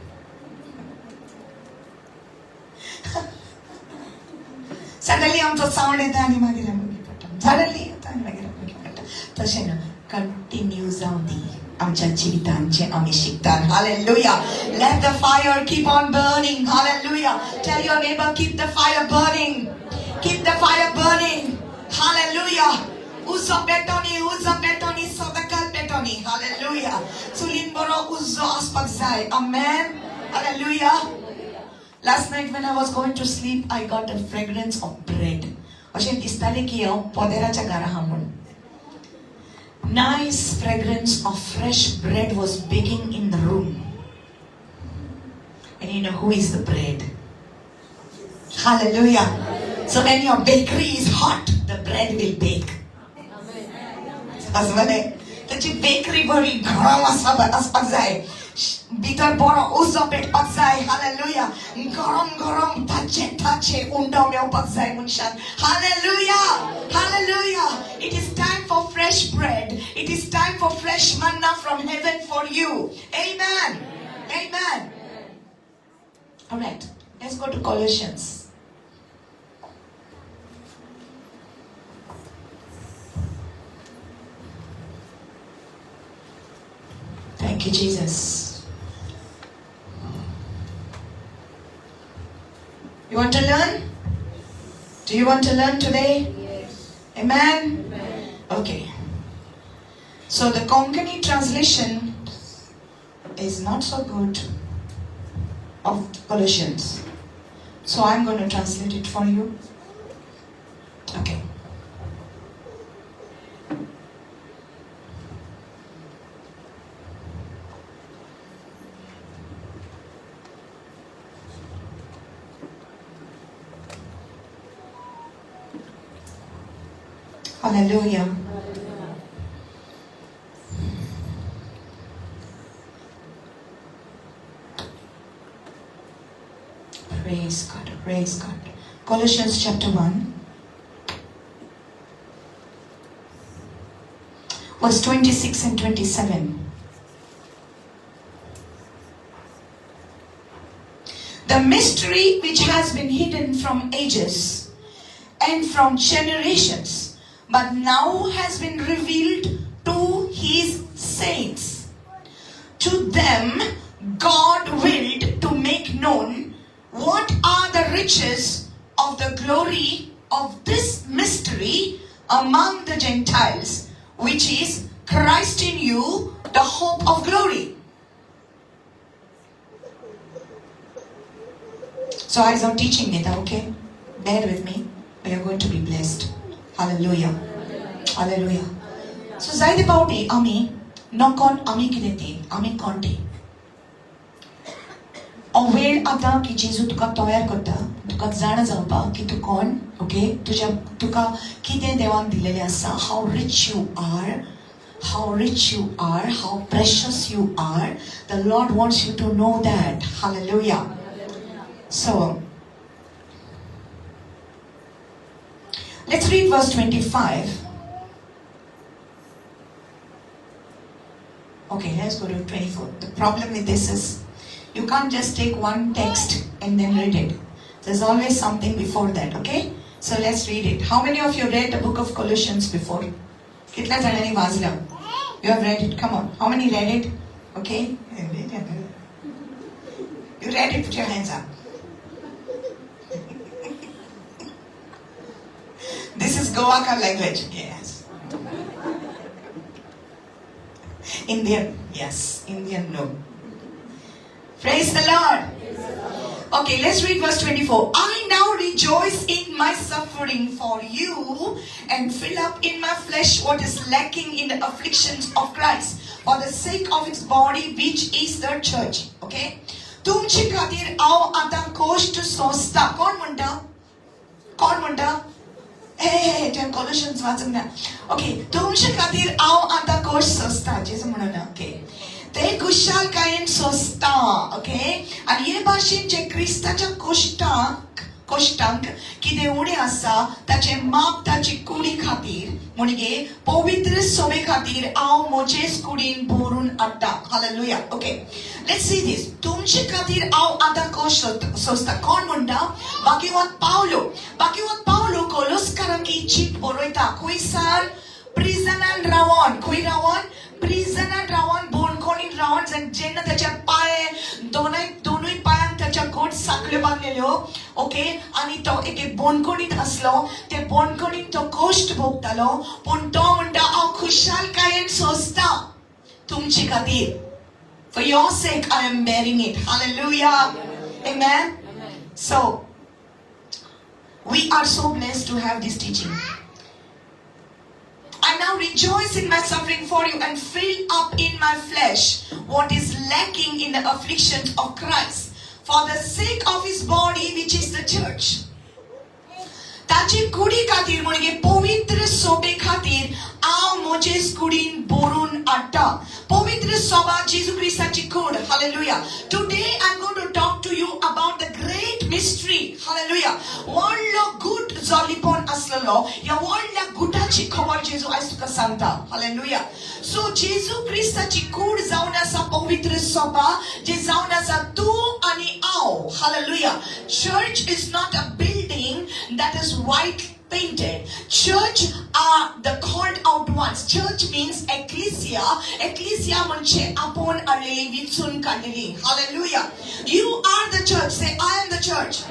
Speaker 1: Suddenly आमचं sound येतं आणि मागे रांगोळी पडतं. Suddenly येतं आणि मागे रांगोळी पडतं. तसे ना कंटिन्यू जाऊ दे आमच्या जीवितांचे आम्ही शिकतात. Hallelujah. Let the fire keep on burning. Hallelujah. Tell your neighbor, keep the fire burning. Keep the fire burning. Hallelujah. Uzzo betoni, sodakal betoni. Hallelujah. Sulin boro uzzo aspak zai. Amen. Hallelujah. Last night when I was going to sleep, I got a fragrance of bread. अशें दिसतालें की हांव पोदेराच्या घरा आहा म्हूण. Nice fragrance of fresh bread was baking in the room. And you know who is the bread? Hallelujah. So when your bakery is hot, the bread will bake. Amen. त्याची bakery बरी गरम आसपाक जाय. भितर बरो उजो पेटपाक जाय. हालेलुया. गरम गरम ताचे उंडो मेवपाक जाय मनशान. Hallelujah. Hallelujah. It is time for fresh bread. It is time for fresh manna from heaven for you. Amen. Amen. All right. Let's go to Colossians. Thank you, Jesus. You want to learn? Do you want to learn today?
Speaker 2: Yes.
Speaker 1: Amen?
Speaker 2: Amen.
Speaker 1: Okay. So the Konkani translation is not so good of Colossians. So I'm going to translate it for you. Okay. Hallelujah. Praise God. Praise God. Colossians chapter 1. Verse 26 and 27. The mystery which has been hidden from ages and from generations, but now has been revealed to his saints. To them God willed to make known what are the riches of the glory of this mystery among the Gentiles, which is Christ in you, the hope of glory. So I am teaching it, okay? Bear with me. We are going to be blessed. Hallelujah. Hallelujah. So zaidi pauti ami nokon ami kineti ami konti. O वेळ आता की जेजू तुका तयार करता, तुका जाण जावपाक की तू कोण, ओके? तुका कितें देवान दिलेलें आसा, how rich you are, how precious you are. The Lord wants you to know that. Hallelujah. So, let's read verse 25. Okay, let's go to 24. The problem with this is, you can't just take one text and then read it. There's always something before that, okay? So let's read it. How many of you read the book of Colossians before? Kitla janani vazla? You have read it. Come on. How many read it? Okay? You read it, put your hands up. This is Goaka language. Yes. Indian. Yes. Indian, no. Praise the Lord. Okay, let's read verse 24. I now rejoice in my suffering for you and fill up in my flesh what is lacking in the afflictions of Christ for the sake of his body, which is the church. Okay? तुमची खातीर हांव आतां कश्ट सोंसता. कोण म्हणटा? Hey, Colossians वाचूंक ना. Okay, तुमच्या खातीर हांव आतां कश्ट सोंसता. जेजू म्हणून ना. Okay. ते कुशलकायेन सोंसता. Okay? आनी हे भाशेन जे क्रिस्ताच्या कश्टांक कितें उणें आसा ताचे माप ताची कुडी खातीर म्हणजे पवित्र सोबे खातीर हांव म्हजेच कुडीन भरून हाडटा. Hallelujah. Okay, let's see this. तुमचे खातीर हांव आतां कश्ट सोंसता. कोण म्हणटा? भाग्यवान पावलो कोलोस्कारांक ही चीट बरयता. खंयसर? प्रिजनान रावन. खंय रावन? प्रिजनान रावन, बोनकोणीन रावन, जेन्ना त्याच्या पांय दोनूय पांयांक त्याच्या गोट साखळ्यो बांदलेल्यो. ओके, आनी तो एक बोनकोणीत असलो. ते बोनकोणीत तो कश्ट भोगतालो, पूण तो म्हणटा हांव खुशालकायेन सोंसता तुमचे खातीर. For your sake I am bearing it. Hallelujah. Amen. So we are so blessed to have this teaching. I now rejoice in my suffering for you and fill up in my flesh what is lacking in the afflictions of Christ for the sake of his body, which is the church. ताची कुडी खातीर म्हणजे पवित्र सोबे खातीर हांव म्हजेच कुडीन भरून हाडटा. पवित्र सोबा जेजू क्रिस्ताची कूड. Hallelujah. Today I'm going to talk to you about the great mystery. Hallelujah. व्हडलो गुट जो लिपोन आसलेलो, ह्या व्हडल्या गुटाची खबर जेजू आयज तुका सांगता. हालेलुया. सो जेजू क्रिस्ताची कूड जावन आसा पवित्र सोबा, जे जावन आसा तूं आनी हांव. Hallelujah. Church is not a building that is white painted. Church are the called out ones. Church means ecclesia. Ecclesia म्हणजे आपण आलेली, विचून काढलेली. Hallelujah. You are the church. Say, I am the church.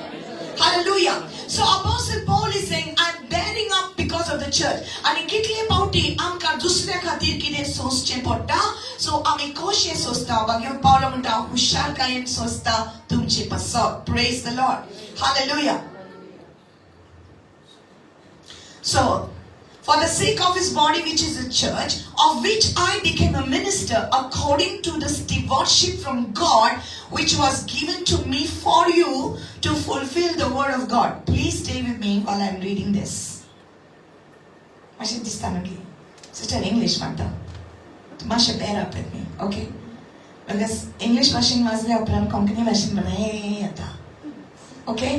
Speaker 1: Hallelujah. So Apostle Paul is saying, I'm bearing up because of the church. आणि कितले पावटी आमका दुसऱ्या खातीर कितें सोंसचें पडटा. सो आमी कशें सोंसता? भाग्यवान पावलो म्हणटा हुशालकायेन सोंसता तुमची पासत. Praise the Lord. Hallelujah. So, for the sake of his body, which is the church, of which I became a minister according to the stewardship from God, which was given to me for you to fulfill the word of God. Please stay with me while I'm reading this. मातशें दिसता न्हू की sister English मारता मातशें bear up with me, okay? Because English भाशेन वाजल्या उपरांत कोंकणी भाशेन बरें येता, okay?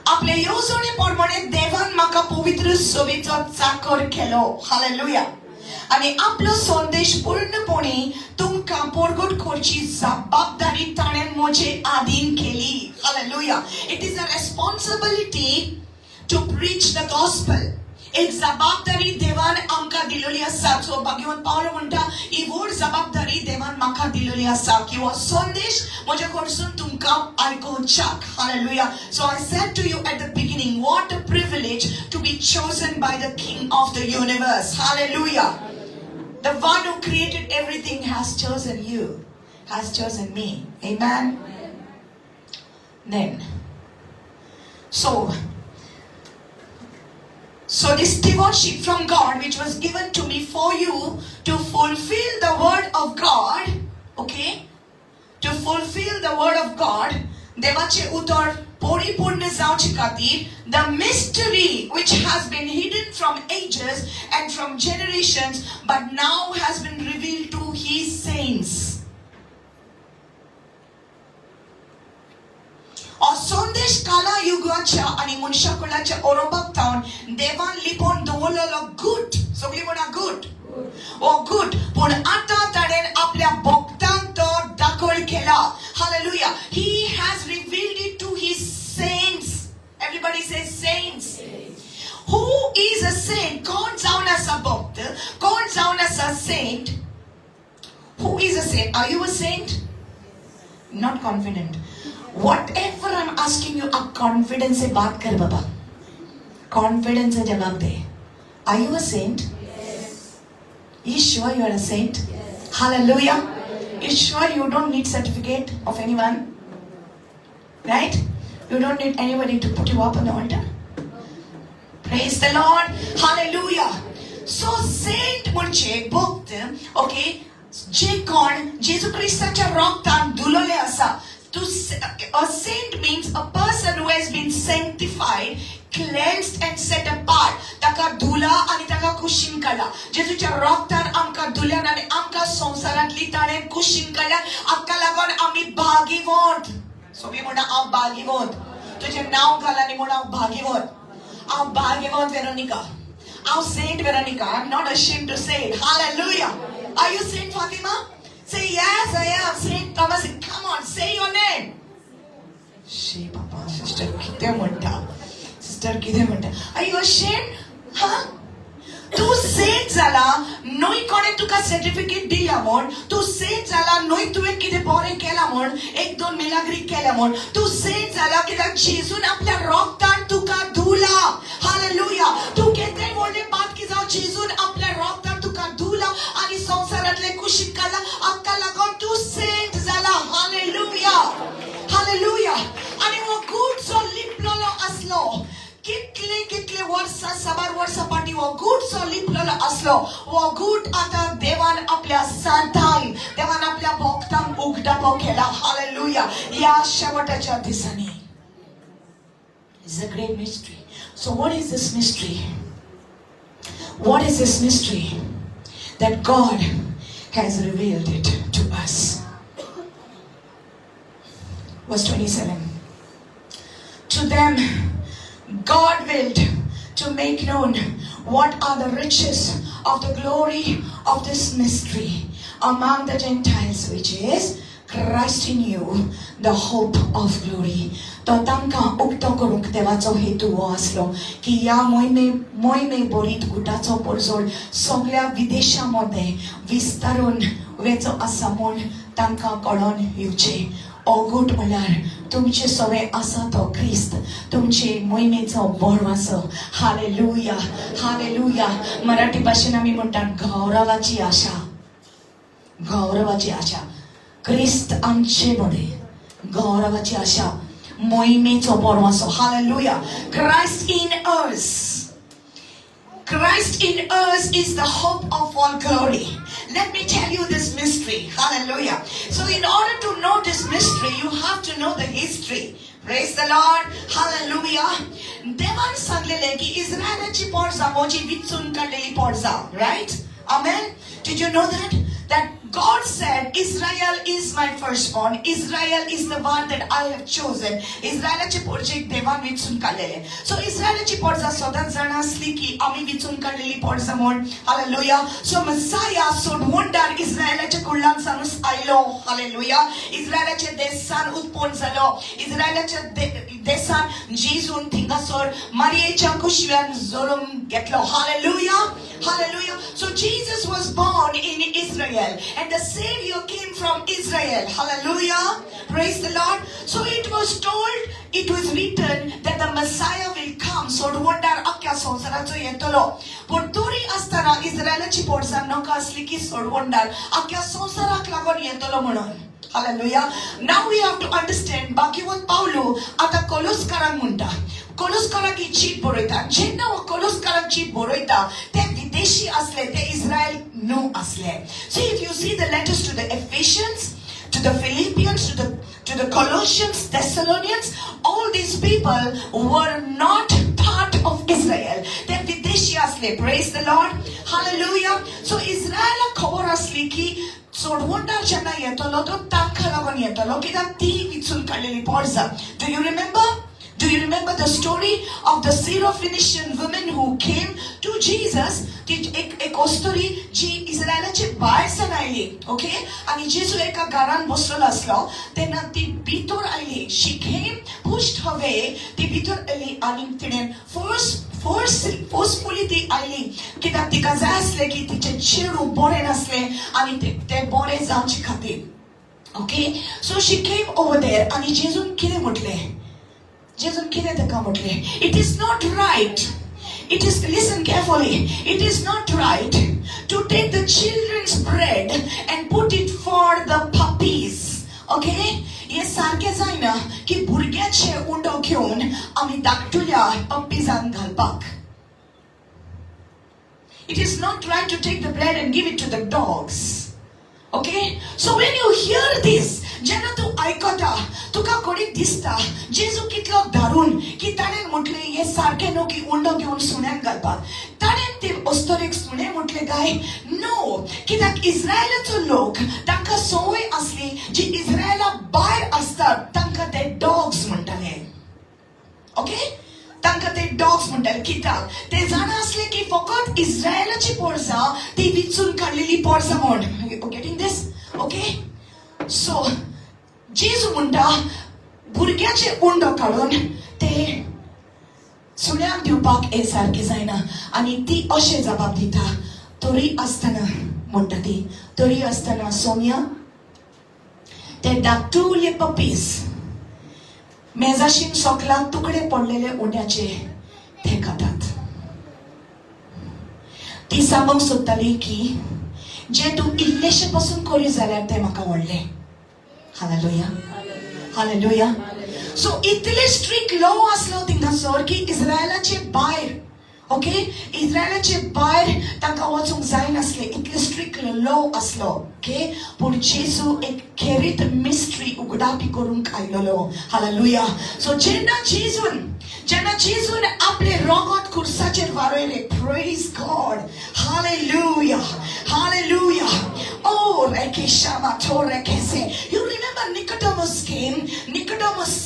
Speaker 1: आपले येवजणे प्रमाणे देवान म्हाका पवित्र सवेचो चाकर केलो, हालेलुया. आणि आपलो संदेश पूर्णपणे तुमकां परगट करची जबाबदारी ताणें म्हजे आधीन केली, hallelujah. It is a responsibility to preach the gospel. एक जबाबदारी देवान आमकां दिलेली आसा. सो भगवंत पावलो म्हणटा ही व्हड जबाबदारी देवान म्हाका दिलेली आसा की हो संदेश म्हजे कडसून तुमकां आयकोवच्याक, hallelujah. So I said to you at the beginning, what a privilege to be chosen by the King of the universe, hallelujah. The one who created everything has chosen you, has chosen me, amen. Then So this stewardship from God which was given to me for you to fulfill the word of God, okay? To fulfill the word of God, देवाचे उतर परिपूर्ण जावचे खातीर, the mystery which has been hidden from ages and from generations but now has been revealed to his saints. संदेश काला युगाच्या आणि मनशाकुलाच्या ओरोबाकतावन देवान लिपोन दवरलेलो good, सगळी म्हणा गुड, ओ गुड, पण आता ताणें आपल्या भक्तांक तो दाखोळ केला, hallelujah. He has revealed it to his saints. Everybody say saints. Who is a saint? कोण जावन आसा भक्त, कोण जावन आसा saint? Who is a saint? Are you a saint? Not confident. Whatever I'm asking you, आप confidence से बात कर बाबा, confidence से जवाब दे. Are you a saint? Yes. You sure you are a saint? Yes. Hallelujah. You sure you don't need certificate of anyone? Right? You don't need anybody to put you up on the altar. Praise the Lord. Hallelujah. So saint म्हणजे भक्त, okay? जे कोण जेजू ख्रिस्ताच्या रक्तान धुलले आसा. A saint means a person who has been sanctified, cleansed and set apart. ताका धुला आणि ताका कुशीन काडला. जेजूच्या रक्तान आमकां धुल्यान आणि आमकां संवसारांतली ताणें कुशीन काडल्यान. हाका लागून आमी भागीवंत. सगळीं म्हणा हांव भागीवंत. तुजें नांव घाल आनी म्हण हांव भागीवंत. हांव भागीवंत वेरोनिका. हांव Saint Veronica. I'm not ashamed to say it. Hallelujah. Are you Saint Fatima? Say yes, I am. Saint Thomas, come on, say your name. She, Papa, sister, किती म्हणता? Sister, किती म्हणता? Are you ashamed? Huh? तू Saint जाला, नोय कोणे तुका certificate दिला म्हण. तू सेंट जाला, नोय तुवें कितें बरें केला म्हण, एक दोन मिलाग्री केल्या म्हण. तू सेंट जाला कित्याक जेजून आपल्या रक्तान तुका धुला. हालेलुया. तू केन्नाय व्हडले पातकी जावं जेजून आपल्या रक्तान तुका धुला आणि संवसारांतले कुशीक काडला. हाका लागून तू सेंट जाला. हालेलुया. हालेलुया. आणि हो गुड जो लिपलेलो असलो, कितले वर्सां, 7 वर्सां फाटीं हो गूट जो लिपलेलो असलो, हो गूट आता देवान आपल्या सांतांक, देवान आपल्या भक्तांक उगडावो केला. हालेलुया. या शेवटाच्या दिसांनी. It's a great mystery. So what is this mystery? What is this mystery? That God has revealed it to us. Verse 27. To them God willed to make known what are the riches of the glory of this mystery among the Gentiles, which is Christ in you, the hope of glory. तो तांकां उक्तो करूंक देवाचो हेतू हो आसलो की ह्या मोहिमे बरीत गुटाचो परजोड सगळ्या विदेशांमध्ये विस्तारून वेचो आसा म्हूण तांकां कळोन येवचें. ओगूट म्हळ्यार तुमचे सवे आसा तो क्रिस्त, तुमचे मोहिमेचो बोडवासो. हालेलुया. हालेलुया. मराठी भाशेन आमी म्हणटात गौरवाची आशा. गौरवाची आशा. क्रिस्त आमचे मध्ये गौरवाची आशा, मोहिमेचो बोडवासो. Hallelujah. Christ in us. Christ in us is the hope of all glory. Let me tell you this mystery. Hallelujah. So in order to know this mystery, you have to know the history. Praise the Lord. Hallelujah. देवान सांगलेले की इस्रायलाची पोरसां मोजी विचून काढलेली पोरसां, right? Amen. Did you know that God said Israel is my firstborn. Israel is the one that I have chosen. इस्रायलाचे पोरजे देवान विचून काढलेले. So इस्रायलाची पोरसां सोदां जाण आसली की आमी विचून काढलेली पोरसां म्हण. हालेलुया. So मसाया सोडवणदार इस्रायलाच्या कुळांसानूच आयलो. हालेलुया. इस्रायलाच्या देशान उत्पन्न जालो. इस्रायलाच्या देशान जेजून थिंगासोर मारयेच्या कुशव्यान जळून घेतलो. Hallelujah. Hallelujah. So Jesus was born in Israel and the Savior came from Israel. Hallelujah. Praise the Lord. So it was told, it was written that the Messiah will come. So wonder akya संसाराचो येतलो. पण तरी असताना इस्रायलाची पोरसां नका असली की सोडवणदार akya संसाराक लागून येतलो म्हणून. Hallelujah. Now we have to understand भाग्यवान पावलो आता कोलोस्कारांक म्हणटा. कोलोस्कारांक ही चीट बरयता. जेन्ना हो कोलोस्कारांक चीट बरयता ते विदेशी असले ते इस्रायल न्हू असले. So if you see the letters to the Ephesians, to the Philippians, to the Colossians, Thessalonians, all these people were not part of Israel. They विदेशी असले. Praise the Lord. Hallelujah. So Israel खबर असली की सोडवणदार जेन्ना येतलो तो तांकां लागून येतलो कित्याक ती विचून काडलेली पोरसां. Do you remember? Do you remember the story of the Syrophoenician woman who came to Jesus? एक ओस्तोरी जी इस्रायलाची भायर आयली, ओके? आणि जेजू एका घरान बसलेलो आसलो तेन्ना ती भितर oily. She came, pushed her way, ती भितर आयली आणि तिणें forcefully ती आयली कित्याक तिका जाय आसलें की तिचे चेडूं बरें नासलें आणि ते बरें जावचे खातीर. Okay? So she came over there आणि जेजून कितें म्हटलें? जेजून कितें ताका म्हटलें? It is not right. It is, listen carefully, it is not right to take the children's bread and put it for the puppies. Okay? हे सारखे जायना की भुरग्याचे उंडो घेवन आमी धाकटुल्या पप्पीजांक घालपाक. It is not right to take the bread and give it to the dogs. Okay? So when you hear this, जेन्ना तू आयकता तुका कोणी दिसता जेजू कितलो दारून की ताणें म्हटलें हे सारकें न्हू की उंडो घेवन सुण्यांक घालपाक. ताणें ते अस्तोरेक सुणें म्हटलें काय? नो. कित्याक इस्रायलाचो लोक तांकां संवय आसली जी इस्रायला भायर आसतात तांकां ते डॉग्स म्हणटाले. ओके? तांकां ते डॉग्स म्हणटाले कित्याक ते जाणा आसले की फकत इस्रायलाची पोरसां ती विचून काडलेली पोरसां म्हण. Getting this? ओके? सो जेजू म्हणटा भुरग्याचे उंडो काडून ते सुण्यांक दिवपाक हे सारकें जायना आनी ती अशें जबाब दिता. तरी आसतना म्हणटा ती तरी आसतना सोम्या ते धाकटुले पपीज मेजाशीन सोकलाक तुकडे पडलेले उंड्याचे ते खातात. ती सांगूंक सोदताली की जे तूं इल्लेशे पासून करी जाल्यार तें म्हाका व्हडलें. Hallelujah. Hallelujah. So इतले स्ट्रिक्ट लॉ आसलो थिंगासोर की इस्रायलाचे भायर, ओके? इस्रायलाचे भायर तांकां वचूंक जायनासलें. इतले स्ट्रिक्ट लॉ आसलो, ओके? पूण जेजू एक खेरीत मिस्ट्री उगडापी करूंक आयलोलो. हालेलुया. सो जेन्ना जेजून आपले रगत खुर्साचेर वारयलें. Praise God. Hallelujah. Hallelujah. Oh, rekeshama to rekese. You remember Nicodemus came. Nicodemus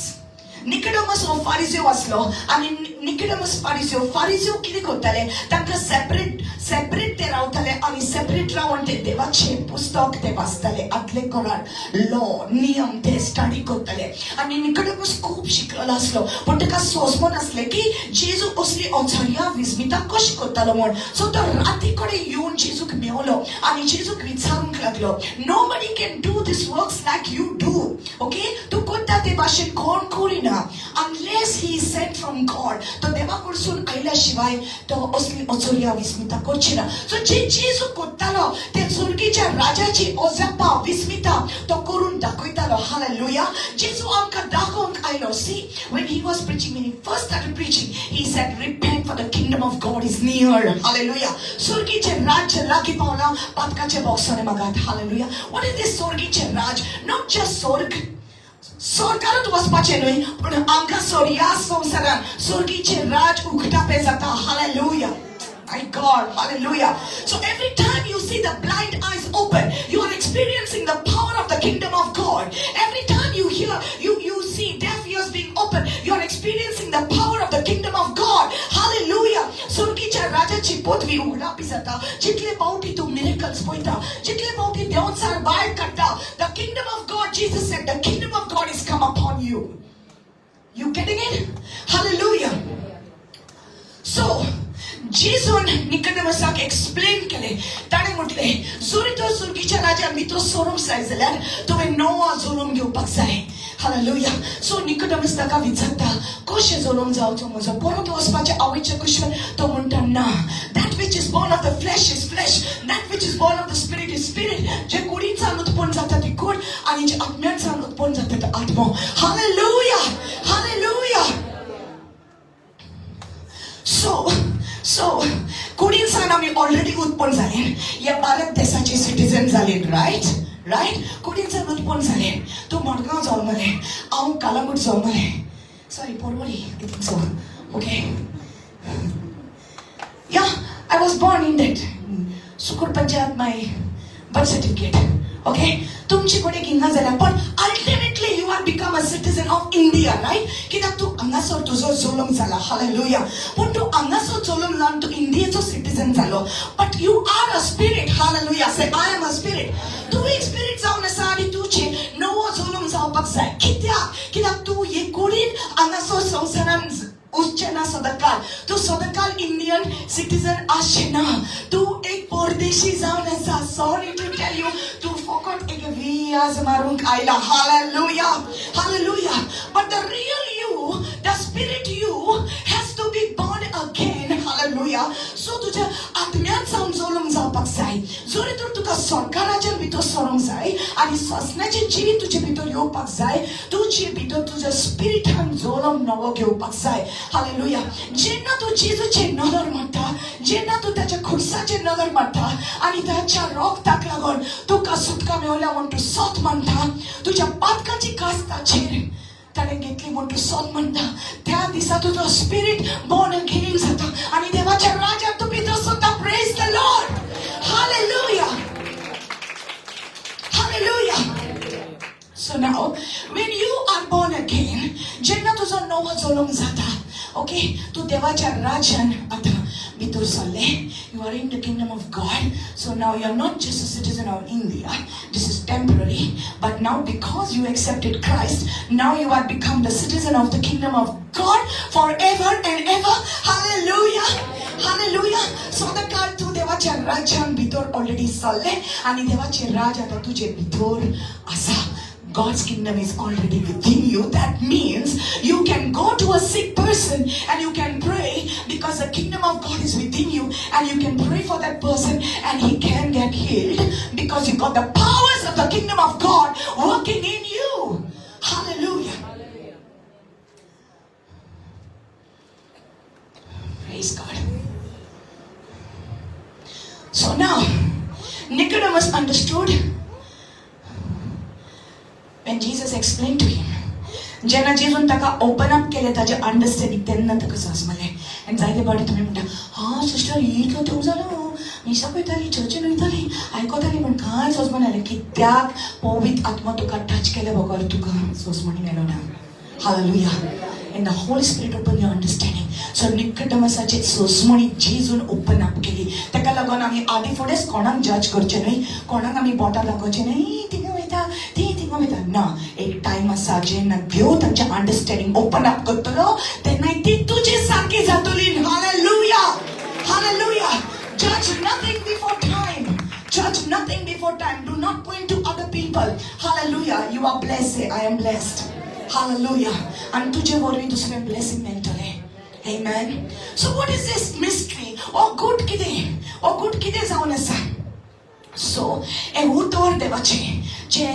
Speaker 1: हो फारिसेव असलो आणि निकोडेमस फारिसेव कितें करताले तांकां सेपरेट ते रावताले आणि सेपरेट रावन ते देवाचे पुस्तक ते वाचताले. आदले काळार लॉ नियम ते स्टडी करताले आणि निकोडेमस खूब शिकलेलो आसलो पण ताका सोंसमो नासले की जेजू असली अचर्या विस्मिता कशी करतालो म्हण. सो तो राती कडेन येवन जेजूक मेवलो आणि जेजूक विचारूंक लागलो, nobody can do this works like you do. Okay? तू करता ते भाशेन कोण करिना unless he is sent from God. तो देवा कडसून आयल्या शिवाय तो असली अचर्या विस्मिता करचीना. सो जे जेजू करतालो ते स्वर्गीच्या राजाची अजापा विस्मिता तो करून दाखयतालो. हालेलुया. जेजू आमकां दाखोवंक आयलो. See, when he was preaching, when he first started preaching, he said, repent for the kingdom of God is near. Hallelujah. स्वर्गीचे राज्य लागीं पावला. पातकाचे बोक्साने मागात. Hallelujah. What is this स्वर्गीचे Raj? Not just स्वर्ग. स्वर्गात वचपाचें न्हय पूण आमकां ह्या संवसारान सुर्गीचें राज उगटापें जाता. Hallelujah. My God, hallelujah. So every time you see the blind eyes open, you are experiencing the power of the kingdom of God. Every time you hear, you see deaf ears being open, you are experiencing the power of the kingdom of God. Hallelujah. सुर्गीच्या राजाची पोतवी उघडापी जाता. जितले पावटी तू miracles पळयता, जितले पावटी देवचार भायर काडटा, the kingdom of God, Jesus said, the kingdom of God is come upon you. You getting it? Hallelujah. So जेजून निकोदेमसाक एक्सप्लेन केले. ताणें म्हटले जरी तो सुर्गीच्या राजा भितर सरूंक जाय जाल्यार तुवें नवो जल्म घेवपाक जाय. हालेलुया. सो निकोदेमस ताका विचारता कशें जल्म जावचो म्हजो. परत वचपाचें आवयच्या कुशीर. तो म्हणटा ना, that which is born of the flesh is flesh, that which is born of the spirit is spirit. जे कुडींचान उत्पन्न जाता ती कूड आनी जे आत्म्याचान उत्पन्न जाता तो आत्मो. हालेलुया. हालेलुया. So कुडींसान आमी ऑलरेडी उत्पन्न जाले. ह्या भारत देशाचे सिटीजन जाले. रायट कुडींसान उत्पन्न जाले. तूं मडगांव जल्मले, हांव कालांगूट जल्मले. Sorry Porvorim, I think so. Okay. Yeah, I was born in that. Sukur Punjab, my birth certificate. Okay? तुमची कोणी हिंगा जाल्यार पण ultimately you are become a citizen of India. Right? कित्याक तूं हांगासर तुजो जल्म जाला. हालेलुया. पूण तूं हांगासर जल्म जावन तूं इंडियेचो सिटीजन जालो. But you are a spirit. Hallelujah. Say I am a spirit. तूं एक स्पिरीट जावन आसा आनी तुजें नवो जल्म जावपाक जाय. कित्याक तूं हे कुडीन हांगासर संवसारान उरचें ना सदांकाळ. तूं सदांकाळ इंडियन सिटीजन आसचें ना. तूं एक परदेशी जावन आसा. सॉरी टू टेल यू, तूं फकत एक वियाज मारूंक आयला. Hallelujah. Hallelujah. But the real you, the spirit you has to be born again. Hallelujah. So तुज्या आत्म्यात जावन जल्म जावपाक जाय. जरी तर तुका स्वर्गा राज्यान भितर सरूंक जाय आनी ससण्याचें जिवीत तुजे भितर येवपाक जाय, तुजे भितर तुज्या स्पिरिटान जल्म नवो घेवपाक जाय. हालेलुया. जेन्ना तूं जेजूचेर नदर मारता, जेन्ना तूं ताच्या खुर्साचेर नदर मारता आनी ताच्या रोगताक लागून तुका सुटका मेवल्या म्हूण तूं सोत म्हणटा, तुज्या पातकाची कास ताचेर ताणें घेतली म्हूण तूं सोत म्हणटा, त्या दिसा तुजो स्पिरीट बॉर्न अगेन जाता आनी देवाच्या राज्यांत तूं भितर सुद्दां. Praise the Lord. Hallelujah. Hallelujah. So now, when you are born again, जेन्ना तुजो नवो जल्म जाता, ओके, तूं देवाच्या राज्यान आता भितर सरले. You are in the kingdom of God. So now you are not just a citizen of India. This is temporary. But now because you accepted Christ, now you are become the citizen of the kingdom of God forever and ever. Hallelujah. Hallelujah. So the काळ तूं देवाच्या राज्यान भितर already सरले आनी देवाचे राज आता तुजे भितर आसा. God's kingdom is already within you. That means you can go to a sick person and you can pray because the kingdom of God is within you, and you can pray for that person and he can get healed because you got the powers of the kingdom of God working in you. Hallelujah. Praise God. So now Nicodemus understood when Jesus explained to him. जेन्ना जेजून ताका open up केलें ताजें understanding, तेन्ना ताका समजलें. आनी जायते फावटी तुमी म्हणटा, हा सिस्टर इतलो देव जालो, मिसा पळयताली, चर्चीन वयताली, आयकताली, पूण कांय सोजमो ना. कित्याक पवित्र आत्मा तुका टच केले बगर तुका सोजमणी मेलो ना. Hallelujah. And the Holy Spirit opened your understanding. So निकोदेमसाचे सोसमणी जेजून ओपन अप केली. ताका लागून आमी आदी फुडेंच कोणाक जज करचें न्हय, कोणाक आमी बोटां दाखोवचें न्हय, थिंगा वयता ती थिंगा वयता ना. एक टायम आसा जेन्ना देव तांचें अंडरस्टँडिंग ओपन अप करतलो, तेन्ना ती तुजी सारकी जातली. Hallelujah. Hallelujah. Judge nothing before time. Judge nothing before time. Do not point to other people. Hallelujah. You are blessed. Say, I am blessed. Hallelujah. And तुझे वरवीं दुसरें blessing मेळटलें. Amen. So what is this mystery? Oh good कितें? Oh good कितें जावन आसा? So हे उतर देवाचें जे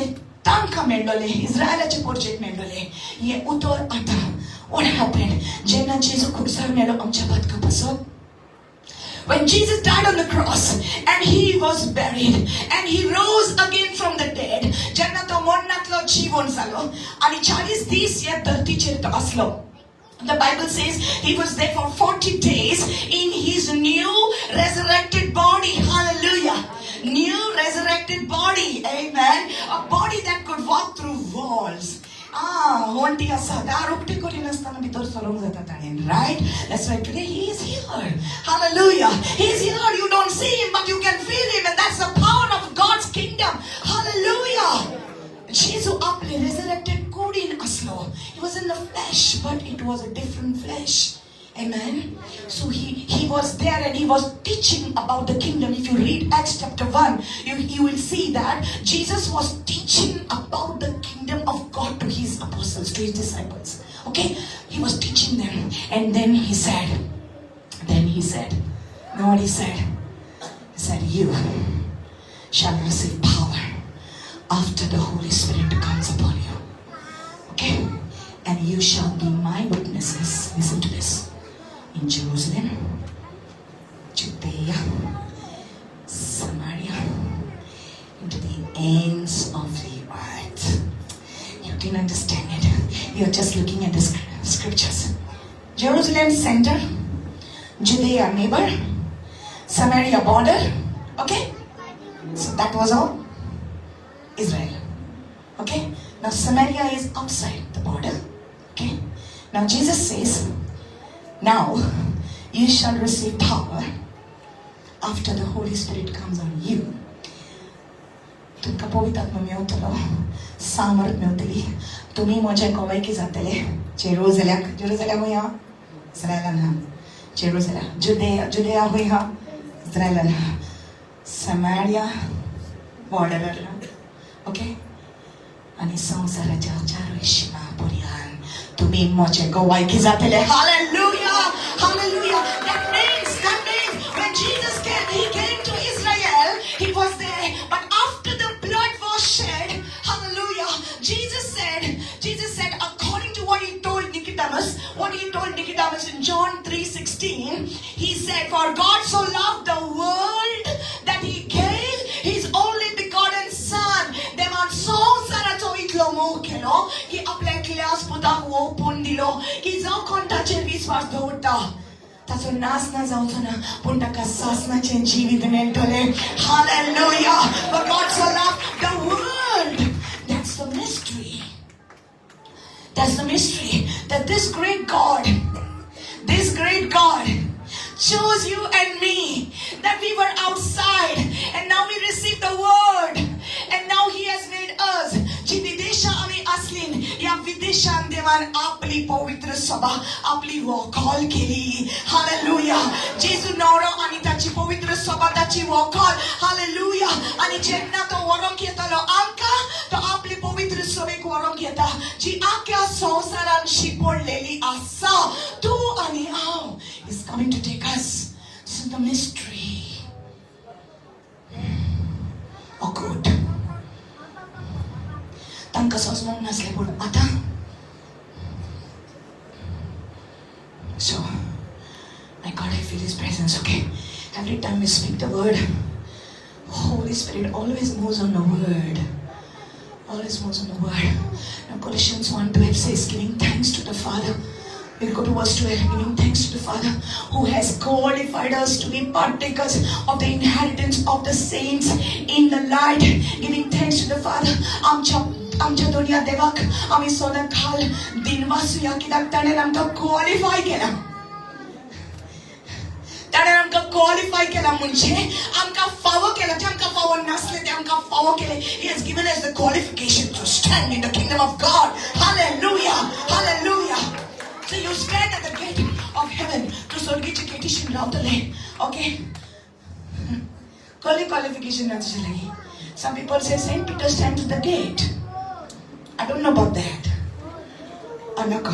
Speaker 1: तांकां मेळ्ळलें, इस्रायलाचे परजेक मेळ्ळलें, हे उतर आतां. What happened? जेन्ना जेजू खुर्सार मेलो आमच्या पातका पासत, When Jesus died on the cross and he was buried and he rose again from the dead, jannato monnatlo jeevan zalo ani 40 दिवस या धरतीचेर तो असलो. The Bible says he was there for 40 days in his new resurrected body. Hallelujah. New resurrected body. Amen. A body that could walk through walls. Right? That's why today he is here. Hallelujah. He is here. You don't see him, but you can feel him. And that's the power of God's kingdom. Hallelujah. Jesus resurrected in Aslo. He was in the flesh, but it was a different flesh. Amen. So he was there and he was teaching about the kingdom. If you read Acts chapter 1, you will see that Jesus was teaching about the kingdom of God to his apostles, to his disciples. Okay? He was teaching them. And then he said, know what he said? He said, you shall receive power after the Holy Spirit comes upon you. Okay? And you shall be my witnesses. Listen to this. In Jerusalem, Judea, Samaria, into the ends of the earth. You didn't understand it. You're just looking at the scriptures. Jerusalem center, Judea neighbor, Samaria border. Okay? So that was all Israel. Okay? Now Samaria is outside the border. Okay? Now Jesus says, now you shall receive power after the Holy Spirit comes on you. तुमका पवित्र आत्मा मेवतलो, सामर्थ मेवतली. तुम्ही माझ्या गोवायकी जातले. Jerusalem होया, इस्रायलना. Jerusalem, Judea होया, इस्रायलना. Samaria borderला. Okay? आणि संसाराच्या चारही सीमा पर्यंत तुम्ही माझ्या गोवायकी जातले. Hallelujah! Hallelujah! That means when Jesus came, he came to Israel, he was there. But after the blood was shed, hallelujah, Jesus said, according to what he told Nicodemus in John 3:16, he said, for God so loved the world that he gave his only begotten son. Them are so की आपल्या class पुताक ओपून दिलो की जाऊ कोणताचेर विश्वास दवरता ताचो नाश ना जावचो ना पूण ताका सासणाचे जिवीत मेळटले. Hallelujah. But God so loved the world. That's the mystery. That's the mystery. That this great God chose you and me. That we were outside and now we received the word. And now he has made us. या विदेशान देवान आपली पवित्र सभा आपली वॉकॉल केली. Hallelujah. जेजू नवरो आणि त्याची पवित्र सभा त्याची वॉकॉल. हालेलुया. आणि जेन्ना तो वरोंक येतलो आमका तो आपली पवित्र सभेक वरोंक येता जी आख्या संसारान शिपडलेली आसा. तू आणि हांव is coming to take us. This is the mystery. Oh good. तांकां समजूंक नासलें पूण आतां. So, my God, I feel His presence, okay? Every time we speak the word, Holy Spirit always moves on the word. Always moves on the word. Now Colossians 1:12 says, giving thanks to the Father. We'll go to verse 12. Giving thanks to the Father who has qualified us to be partakers of the inheritance of the saints in the light. Giving thanks to the Father. आमच्या दुनिया देवाक आम्ही सोनं घाल दिन वाचूया कित्याक ताणें आमकां क्वॉलिफाय केला. ताणें आमकां क्वॉलिफाय केला म्हणजे आमकां फावो केला. ते आमकां फावो नासले ते आमकां फावो केले. He has given us the qualification to stand in the kingdom of God. Hallelujah. Hallelujah. So you stand at the gate of heaven. तू स्वर्गीचे गेटीशीं रावतले. Okay? कसली qualification ना तुजे लागीं? Some people say Saint Peter stands at the gate. I don't know about that. Anaka.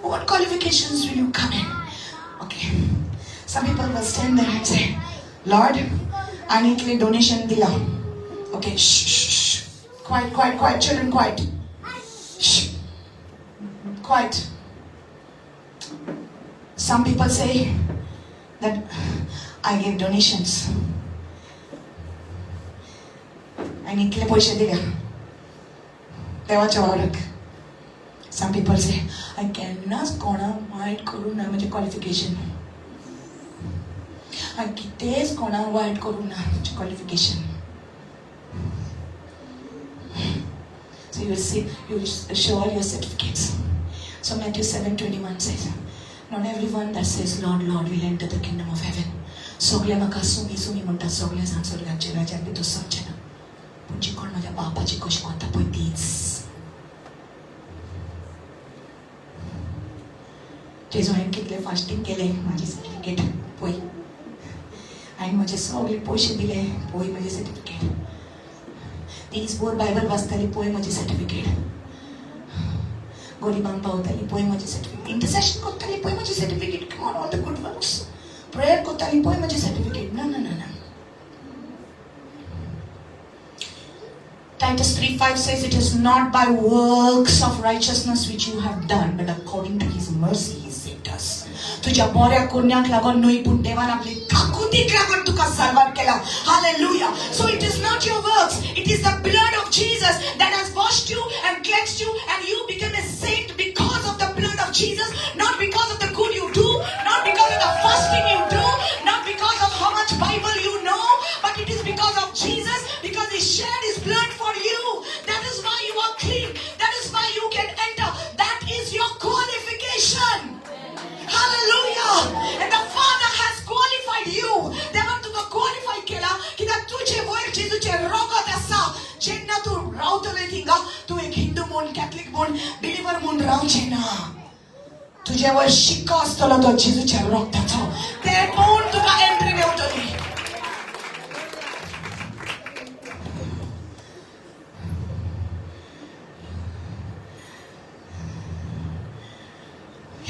Speaker 1: What qualifications will you come in? Okay. Some people will stand there and say, Lord, I need a donation dila. Okay, shh. Quiet. Children, quiet. Shh. Quiet. Some people say that I gave donations. आणि इतले पैसे दिले देवाच्या वावराक. Some people say, I cannot कोणाक white करू ना म्हणजे क्वालिफिकेशन. I कितेच कोणाक वाईट करू ना म्हणजे qualification. So you will see, you will show all your certificates. So Matthew 7:21 says, not everyone that says, Lord, Lord, will enter the kingdom of heaven. सगळे म्हाका सुमी सुमी म्हणटा, सगळे जाण स्वर्गाचे राज्यांत भितर सरचे ना. पूण जी कोण म्हज्या बापाची कशी कोता पळय तीच. जेजू हांवें कितले फास्टींग केले, म्हाजी सर्टिफिकेट पळय. हांवें म्हजे सगळे पयशे दिले, पळय म्हजी सर्टिफिकेट. दिसभर बायबल वाचताली, पळय म्हजी सर्टिफिकेट. गरिबांक पावताली, पळय म्हजी सर्टिफिकेट. इंटरसेशन करताली, पळय म्हजी certificate. Come on, all the good works. Prayer करताली, पळय म्हजी सर्टिफिकेट. ना ना ना ना. Titus 3:5 says, it is not by works of righteousness which you have done, but according to his mercy he saved us. तुझ्या बऱ्या करण्याक लागून न्हय, पूण देवान आपली काकुतीक लागून तुका सर्वात केला. Hallelujah. So it is not your works, it is the blood of Jesus that has washed you and cleansed you, and you become a saint because of the blood of Jesus, not because of the good you do, not because of the fasting you do, not because of how much Bible you know, but it is because of Jesus, because he shed his blood for you. That is why you are clean. That is why you can enter. That is your qualification. Hallelujah. And the Father has qualified you. देवान तुका qualify केला कित्याक तुझे वयर जेजूचे रगत आसा. जेन्ना तू रावतले थिंगा, तू एक हिंदू म्हूण, कॅथलिक म्हूण, बिलीवर म्हूण रावचे ना. तुझे वयर शिक्को आसतलो तो जेजूच्या रगताचो. ते पळोवन तुका entry मेवतली.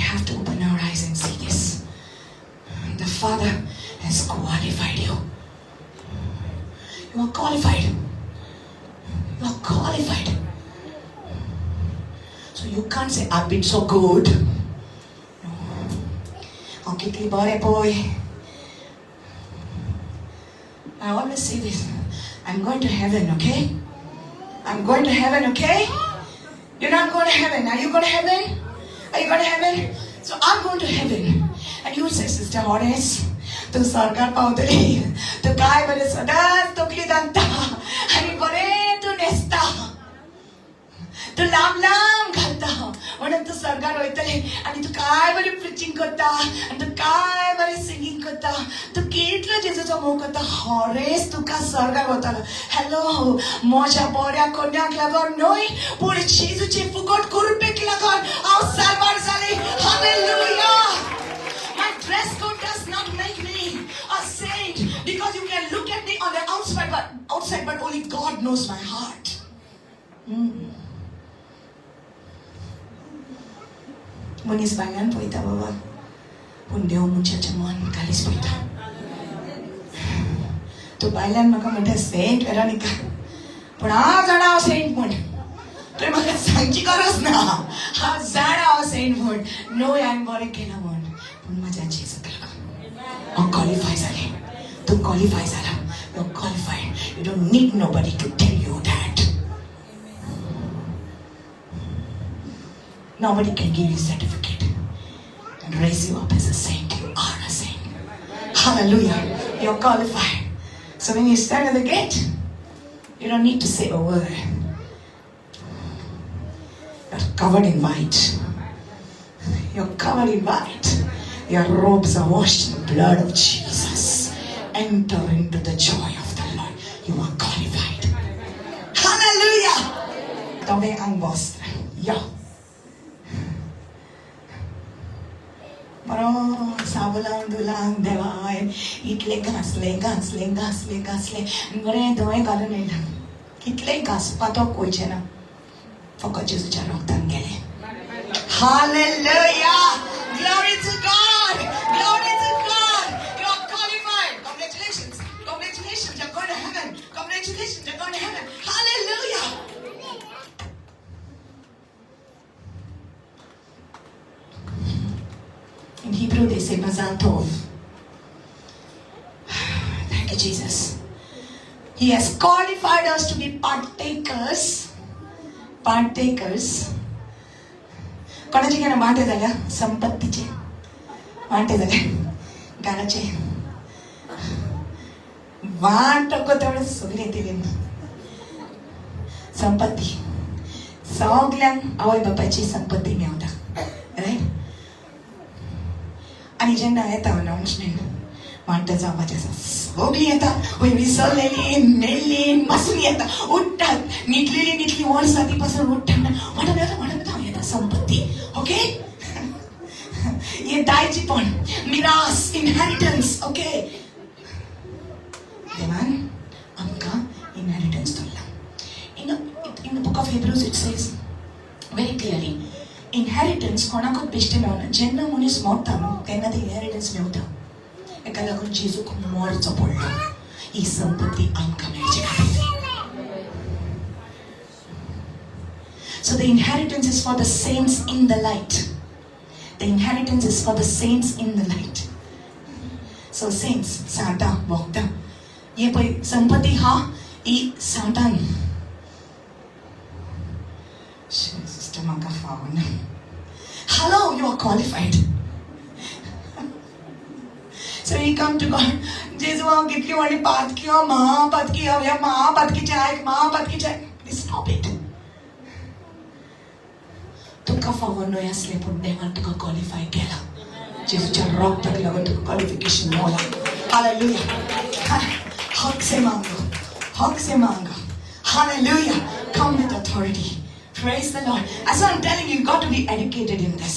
Speaker 1: Have to open our eyes and see this. The Father has qualified you. You are qualified. You are qualified. So you can't say, I've been so good. No. I'll kitli bare boy. I always say this. I'm going to heaven, okay? I'm going to heaven, okay? You're not going to heaven. Are you going to heaven? Are you going to heaven? So I'm going to heaven. And you say, Sister Horace, तू सरकार पावतली. तू काय बरे सदांच तकली दांता. आणि बरे तू न्हेसता. तू लांब लांब घालता. म्हणून तू सरकार वयतले. आणि तू काय बरे प्रिचिंग करता. आणि तू काय बरे सिंगिंग करता. तू कितलो जेजूचो मोग करता. हॉरेस तुका सरकार वतलो. हॅलो, म्हज्या बऱ्या कन्याक लागून न्हय, पूण जेजूचे फुकट कुरपेक लागून हांव सारवार जालें. Hallelujah. My dress code does not make me a saint, because you can look at me on the outside, but only God knows my heart. मनीस भांगान पळयता बाबा, पूण देव मनशाचें मन कालीच पळयता. तूं भायल्यान म्हाका म्हणटा सेंट वेरोनिका, पूण हांव जाणा हांव सेंट म्हूण. तुवें म्हाका सांगची गरज ना. हांव जाणा हांव सेंट म्हूण. न्हय हांवें बरें केलां म्हूण, पूण म्हाज्या जेजूक लागून हांव क्वॉलिफाय जालें. तूं क्वॉलिफाय जाला. You are qualified. You don't need nobody to tell you that. Nobody can give you a certificate and raise you up as a saint. You are a saint. Hallelujah. You're qualified. So when you stand at the gate, you don't need to say a word. You're covered in white. You're covered in white. Your robes are washed in the blood of Jesus. Enter into the joy of the Lord. You are qualified. Hallelujah. Tobie ang vostra. Yeah. Pero sabulang dulang देवा इतले घासले. बरे दोय घालून येयला. कितले घासपा तो कोयचे ना. फकत जेजूच्या रगतान गेले. Hallelujah. Glory to God. Glory to God. You are qualified. Congratulations. Congratulations. You're going to heaven. Congratulations. You're going to heaven. Hallelujah. In Hebrew they say Mazal Tov. Jesus. He has qualified us to be partakers. कोणाची काय वाटे झाल्या संपत्तीचे वाटे झाले गाण्याचे वाट तेवढे सगळे येतील संपत्ती सगळ्यांक आवय बापाची संपत्ती मेवता राईट आणि जेन्ना येता अनाउन्समेंट वाटत जावपाचें आसा सगळीं येता वय विसरलेली मेल्ली मसून येता उठ्ठात न्हिदलेली वर्सां ती पासून उठ्ठात वाटत येता संपत्ती ओके ये दायजीपण मिरास इनहेरिटन्स ओके देवान आमकां इनहेरिटन्स दिला in the book of Hebrews it says very clearly inheritance कोणाकूच बेश्टे मेवना जेन्ना मनीस मरता न्हू तेन्ना ते इनहेरिटन्स मेवता एका लागून जेजूक मरचो पडलो ही संपत्ती आमकां मेळची खातीर So the inheritance is for the saints in the light. The inheritance is for the saints in the light. So saints, Santa, Bhakta. ये पळय संपत्ती हा ही सांतान सिस्टर म्हाका फावना. Hello, you are qualified. So we come to God. जेजू हांव कितली व्हडली पातकी हांव महापातकी हांव ह्या महापातकीच्या Please stop it. तुका फावो न्हय आसले पूण देवान तुका क्वॉलिफाय केला जेजूच्या रक्ताक लागून तुका क्वॉलिफिकेशन मेळ्ळा हालेलुया हक से मांगो hallelujah come with authority praise the Lord as I'm telling you got to be educated in this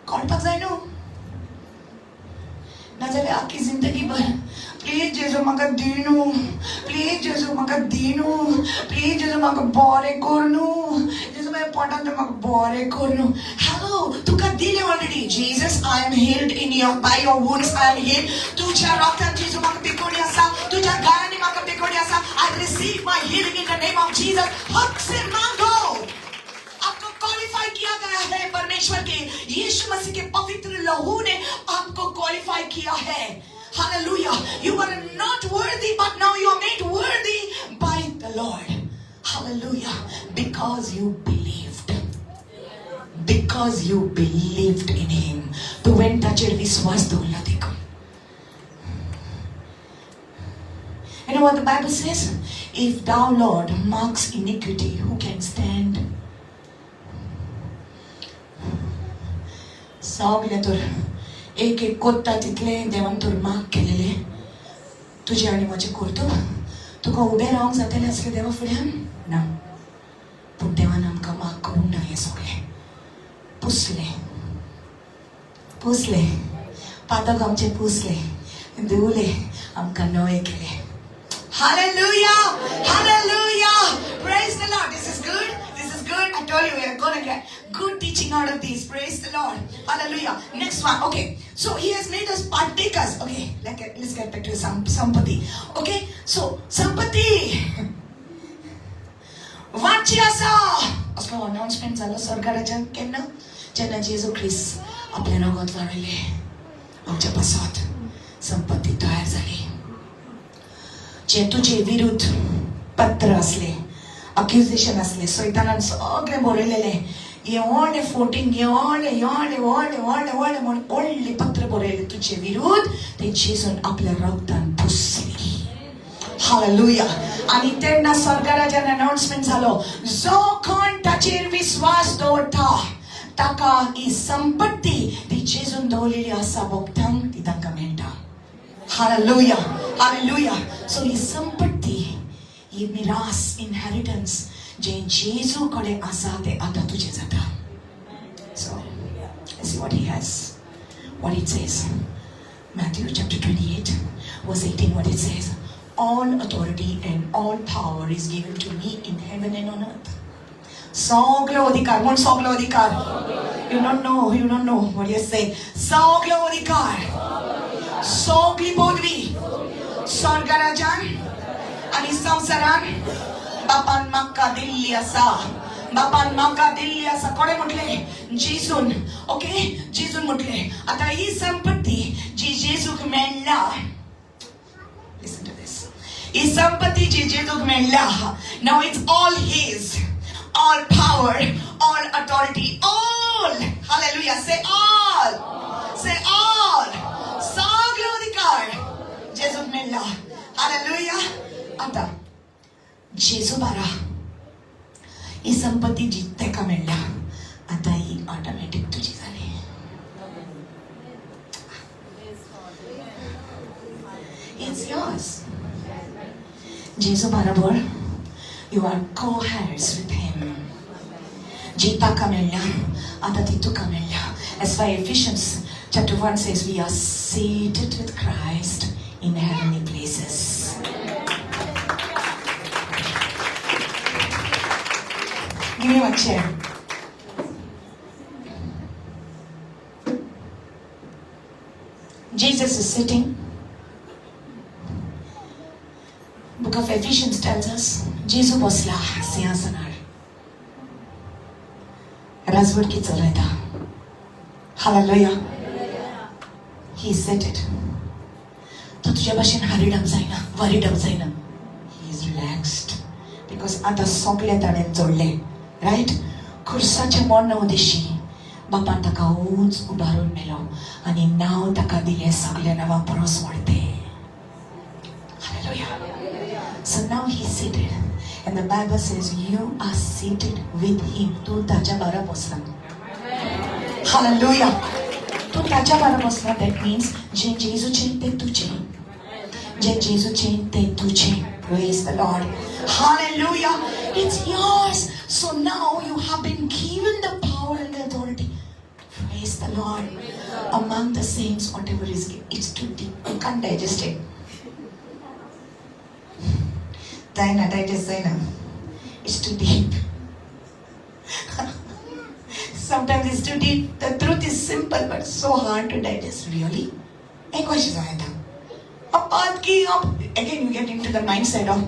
Speaker 1: कळपाक जाय न्हू नाजाल्यार आख्खी जिंदगीभर प्लीज जेजू म्हाका दी न्हू प्लीज जेजू म्हाका दी न्हू प्लीज जेजू म्हाका बरें कर न्हू जेजू म्हाज्या पोटांत म्हाका बरें कर न्हू हॅलो तुका दिलें already Jesus I am heeled in your by your wounds I am heeled तुज्या रक्तान जेजू म्हाका पिकोडी आसा तुज्या गायांनी म्हाका पिकोडी आसा I receive my healing in the name of Jesus हक से मांगो आपको क्वालिफाई किया गया है परमेश्वर के यीशु मसीह के पवित्र लहू ने आपको क्वालिफाई किया है Hallelujah. You were not worthy, but now you are made worthy by the Lord. Hallelujah. Because you believed. Because you believed in Him. Tu ventacher viswas dolla dekho. You know what the Bible says? If thou, Lord, marks iniquity, who can stand? Saugletur. एक एक कोत्ता तितले देवान तुर माग केलेले तुझे आनी म्हजे करतो तुका उबें रावंक जातालें आसलें देवा फुड्यान ना पूण देवान आमकां माग करूंक ना हें सगळें पुसले पातक आमचे पुसले धुवले आमकां नवे केले Hallelujah! Hallelujah! Praise the Lord. This is good. I told you we are going to get good teaching out of these. Praise the Lord. Hallelujah. Next one. Okay. So he has made us partakers. Okay. Let's get back to sampati. Okay. So sampati. Vachi asa. Aslo announcement zalo sarkaraच्या केन्ना जेन्ना जेजू ख्रिस्त आपल्या रगत वाडले आमच्या पासत संपत्ती तयार जाली जे तुजे विरुद्ध पत्र असले अक्युजेशन असले सैतानान सगळे बरयलेले व्हडले फोटींग व्हडले म्हणून व्हडली पत्र बरयले तुजे विरुद्ध ते जेजून आपल्या रक्तान पुसली हालेलुया आणि तेन्ना सरकाराच्यान अनाउन्समेंट जालो जो कोण ताचेर विश्वास दवरता ताका ही संपत्ती ती जेजून दवरलेली आसा भोगतांक ती तांकां मेळटा Hallelujah. Hallelujah. So ही संपत्ती ही मिरास इनहेरिटन्स जे जेजू कडे आसा ते आता तुझे जाता So let's see what he has what it says Matthew chapter 28 verse 18 what it says all authority and all power is given to me in heaven and on earth सगळो अधिकार म्हण सगळो अधिकार you don't know what you say सगळो अधिकार सगळी पदवी स्वर्गाराजान आणि संवसारान बापान म्हाका दिल्ली आसा बापान म्हाका दिल्ली आसा कोणे म्हटले जेजून ओके जेजून म्हटले आता ही संपत्ती जी जेजूक मेळ्ळा listen to this ही संपत्ती जी जेजूक मेळ्ळा now it's all his all power all authority all hallelujah say all सगळे अधिकार जेजूक मेळ्ळा hallelujah आता जेजू बारा ही संपत्ती जी तेका मेळ्ळ्या आता ही ऑटोमॅटिक तुझी जाली It's yours. जेजू बरोबर you are co-heirs with him. जी ताका मेळ्ळ्या आता ती तुका मेळ्ळ्या. That's why Ephesians chapter 1 says we are seated with Christ in heavenly places. Give me one chair. Jesus is sitting. Book of Ephesians tells us, Jesus बसला सिंहासनार. राजवट चलयता. Hallelujah. He is seated. तो तुझ्या भाषेन हरिडम जायना, वरिडम जायना. He is relaxed. Because आता सगळे ताणें जोडले. Right? खुर्साच्या मोडना उदेशी बापान ताका उंच उबारून नेलो आणि नाव ताका दिले सगळ्यांना वापरस वाढते. Hallelujah. So now he is seated and the Bible says you are seated with him. तू ताच्या बारा बसला. Hallelujah. तू ताच्या बारा बसला. That means जे जेजूचे ते तुझे. जे जेजूचे ते तुझे. Praise the Lord. Hallelujah. It's yours. So now you have been given the power and the authority. Praise the Lord. Among the saints, whatever is given, it's too deep. You can't digest it. Digest. It's too deep. Sometimes it's too deep. The truth is simple but so hard to digest. Really? एक वर्ष जायता. Again you get into the mindset of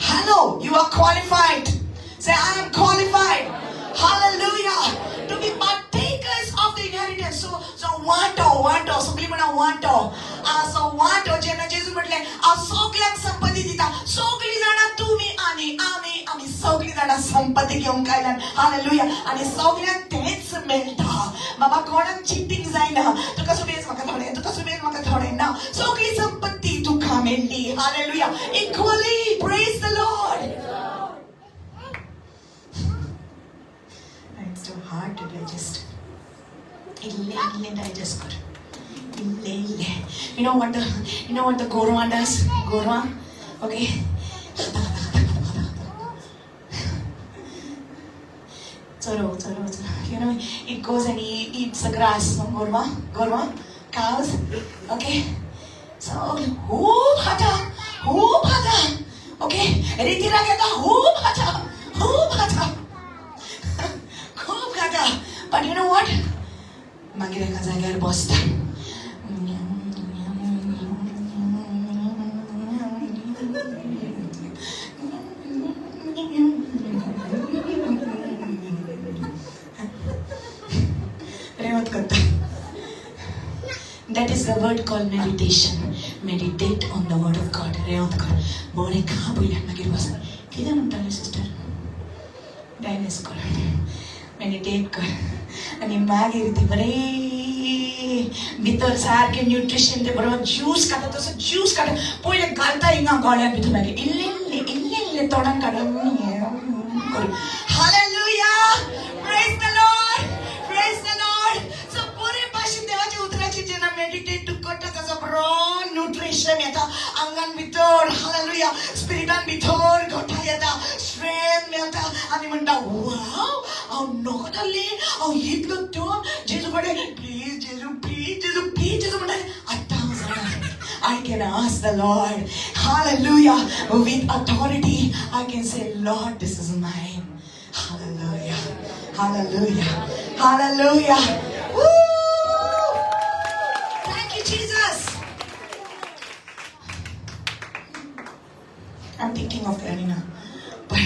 Speaker 1: hello, you are qualified. Say I am qualified. Hallelujah. To be partakers of the inheritance. So wanto. Sogli म्हणा wanto. So wanto जेना जेजू म्हटले सगळ्यांक संपत्ती दिता. सगळी जाणा तुम्ही आणि आम्ही सगळी जाणा संपत्ती घेऊन कायल्यान. Hallelujah. आणि सगळ्यांक तेच मेळटा. बाबा कोणाक चिटिंग जायना. तुका सुबेज म्हाका थोडे तुका सुबेज म्हाका थोडे ना. सगळी संपत्ती तुका मेळ्ळी. Hallelujah. Equally. Praise the Lord. It's too hard to digest. Ille digest kar. Ille. You know what the Gorwa does? Gorwa, okay. Choro. You know, it goes and eats the grass. No? Gorwa, cows. Okay. So, hoop hata. Okay. Ritira kata hoop hata. But you know what? Magira ka zagar bosta. That is the word called meditation. Meditate on the word of God. Reyot kar. Bore ka boila magir bosta. Kida mantale sister? Dines kar. Meditate कर आणि मागीर ती बरे भितर सारखे nutrition ते बरोबर juice काढता तसं ज्यूस काढ पहिले घालता हिंगा गळ्यात भितर मागीर इल्ले तोंडान काढून करू. Hallelujah. Praise the Lord. So पुरे भाषेत देवाच्या उतराची जेना मेडिटेट करता त्याचा बरो न्यूट्रिशन येता अंगान भितर. Hallelujah. स्पिरिटान भितर घटा येता स्ट्रेंथ मेळता आणि म्हणटा वाव नको जाल्ली इतलो तो जेजू कडेन प्लीज जेजू म्हणटा आत्ता हांव जाणा. I can ask the Lord, hallelujah, with authority I can say, Lord, this is mine. Hallelujah. Woo! Thank you, Jesus. I'm thinking of the arena. But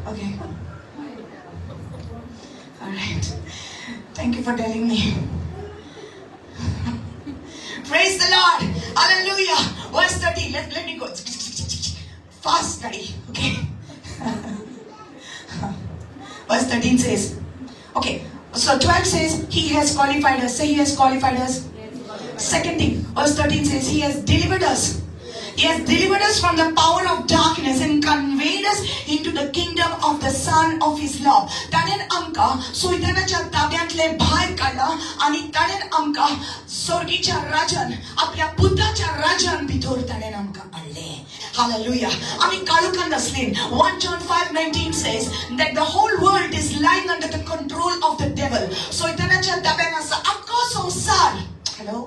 Speaker 1: Okay. Alright. Thank you for telling me. Praise the Lord. Hallelujah. Verse 30. Let me go. Fast study. Okay. Verse 13 says. Okay. So 12 says He has qualified us. Say He has qualified us. Second thing. Verse 13 says He has delivered us. He has delivered us from the power of darkness and conveyed us into the kingdom of the Son of His love. ताणेन आमकां सोयतानाच्या ताब्यांतले भायर काडला आनी ताणेन आमकां स्वर्गीच्या राज्यान आपल्या पुताच्या राज्यान भितर ताणेन आमकां हाडले. Hallelujah. आमी काळुकांत आसलीं. 1 John 5:19 says that the whole world is lying under the control of the devil. सोयतानाच्या ताब्यान आसा आख्खो संसार. Hello.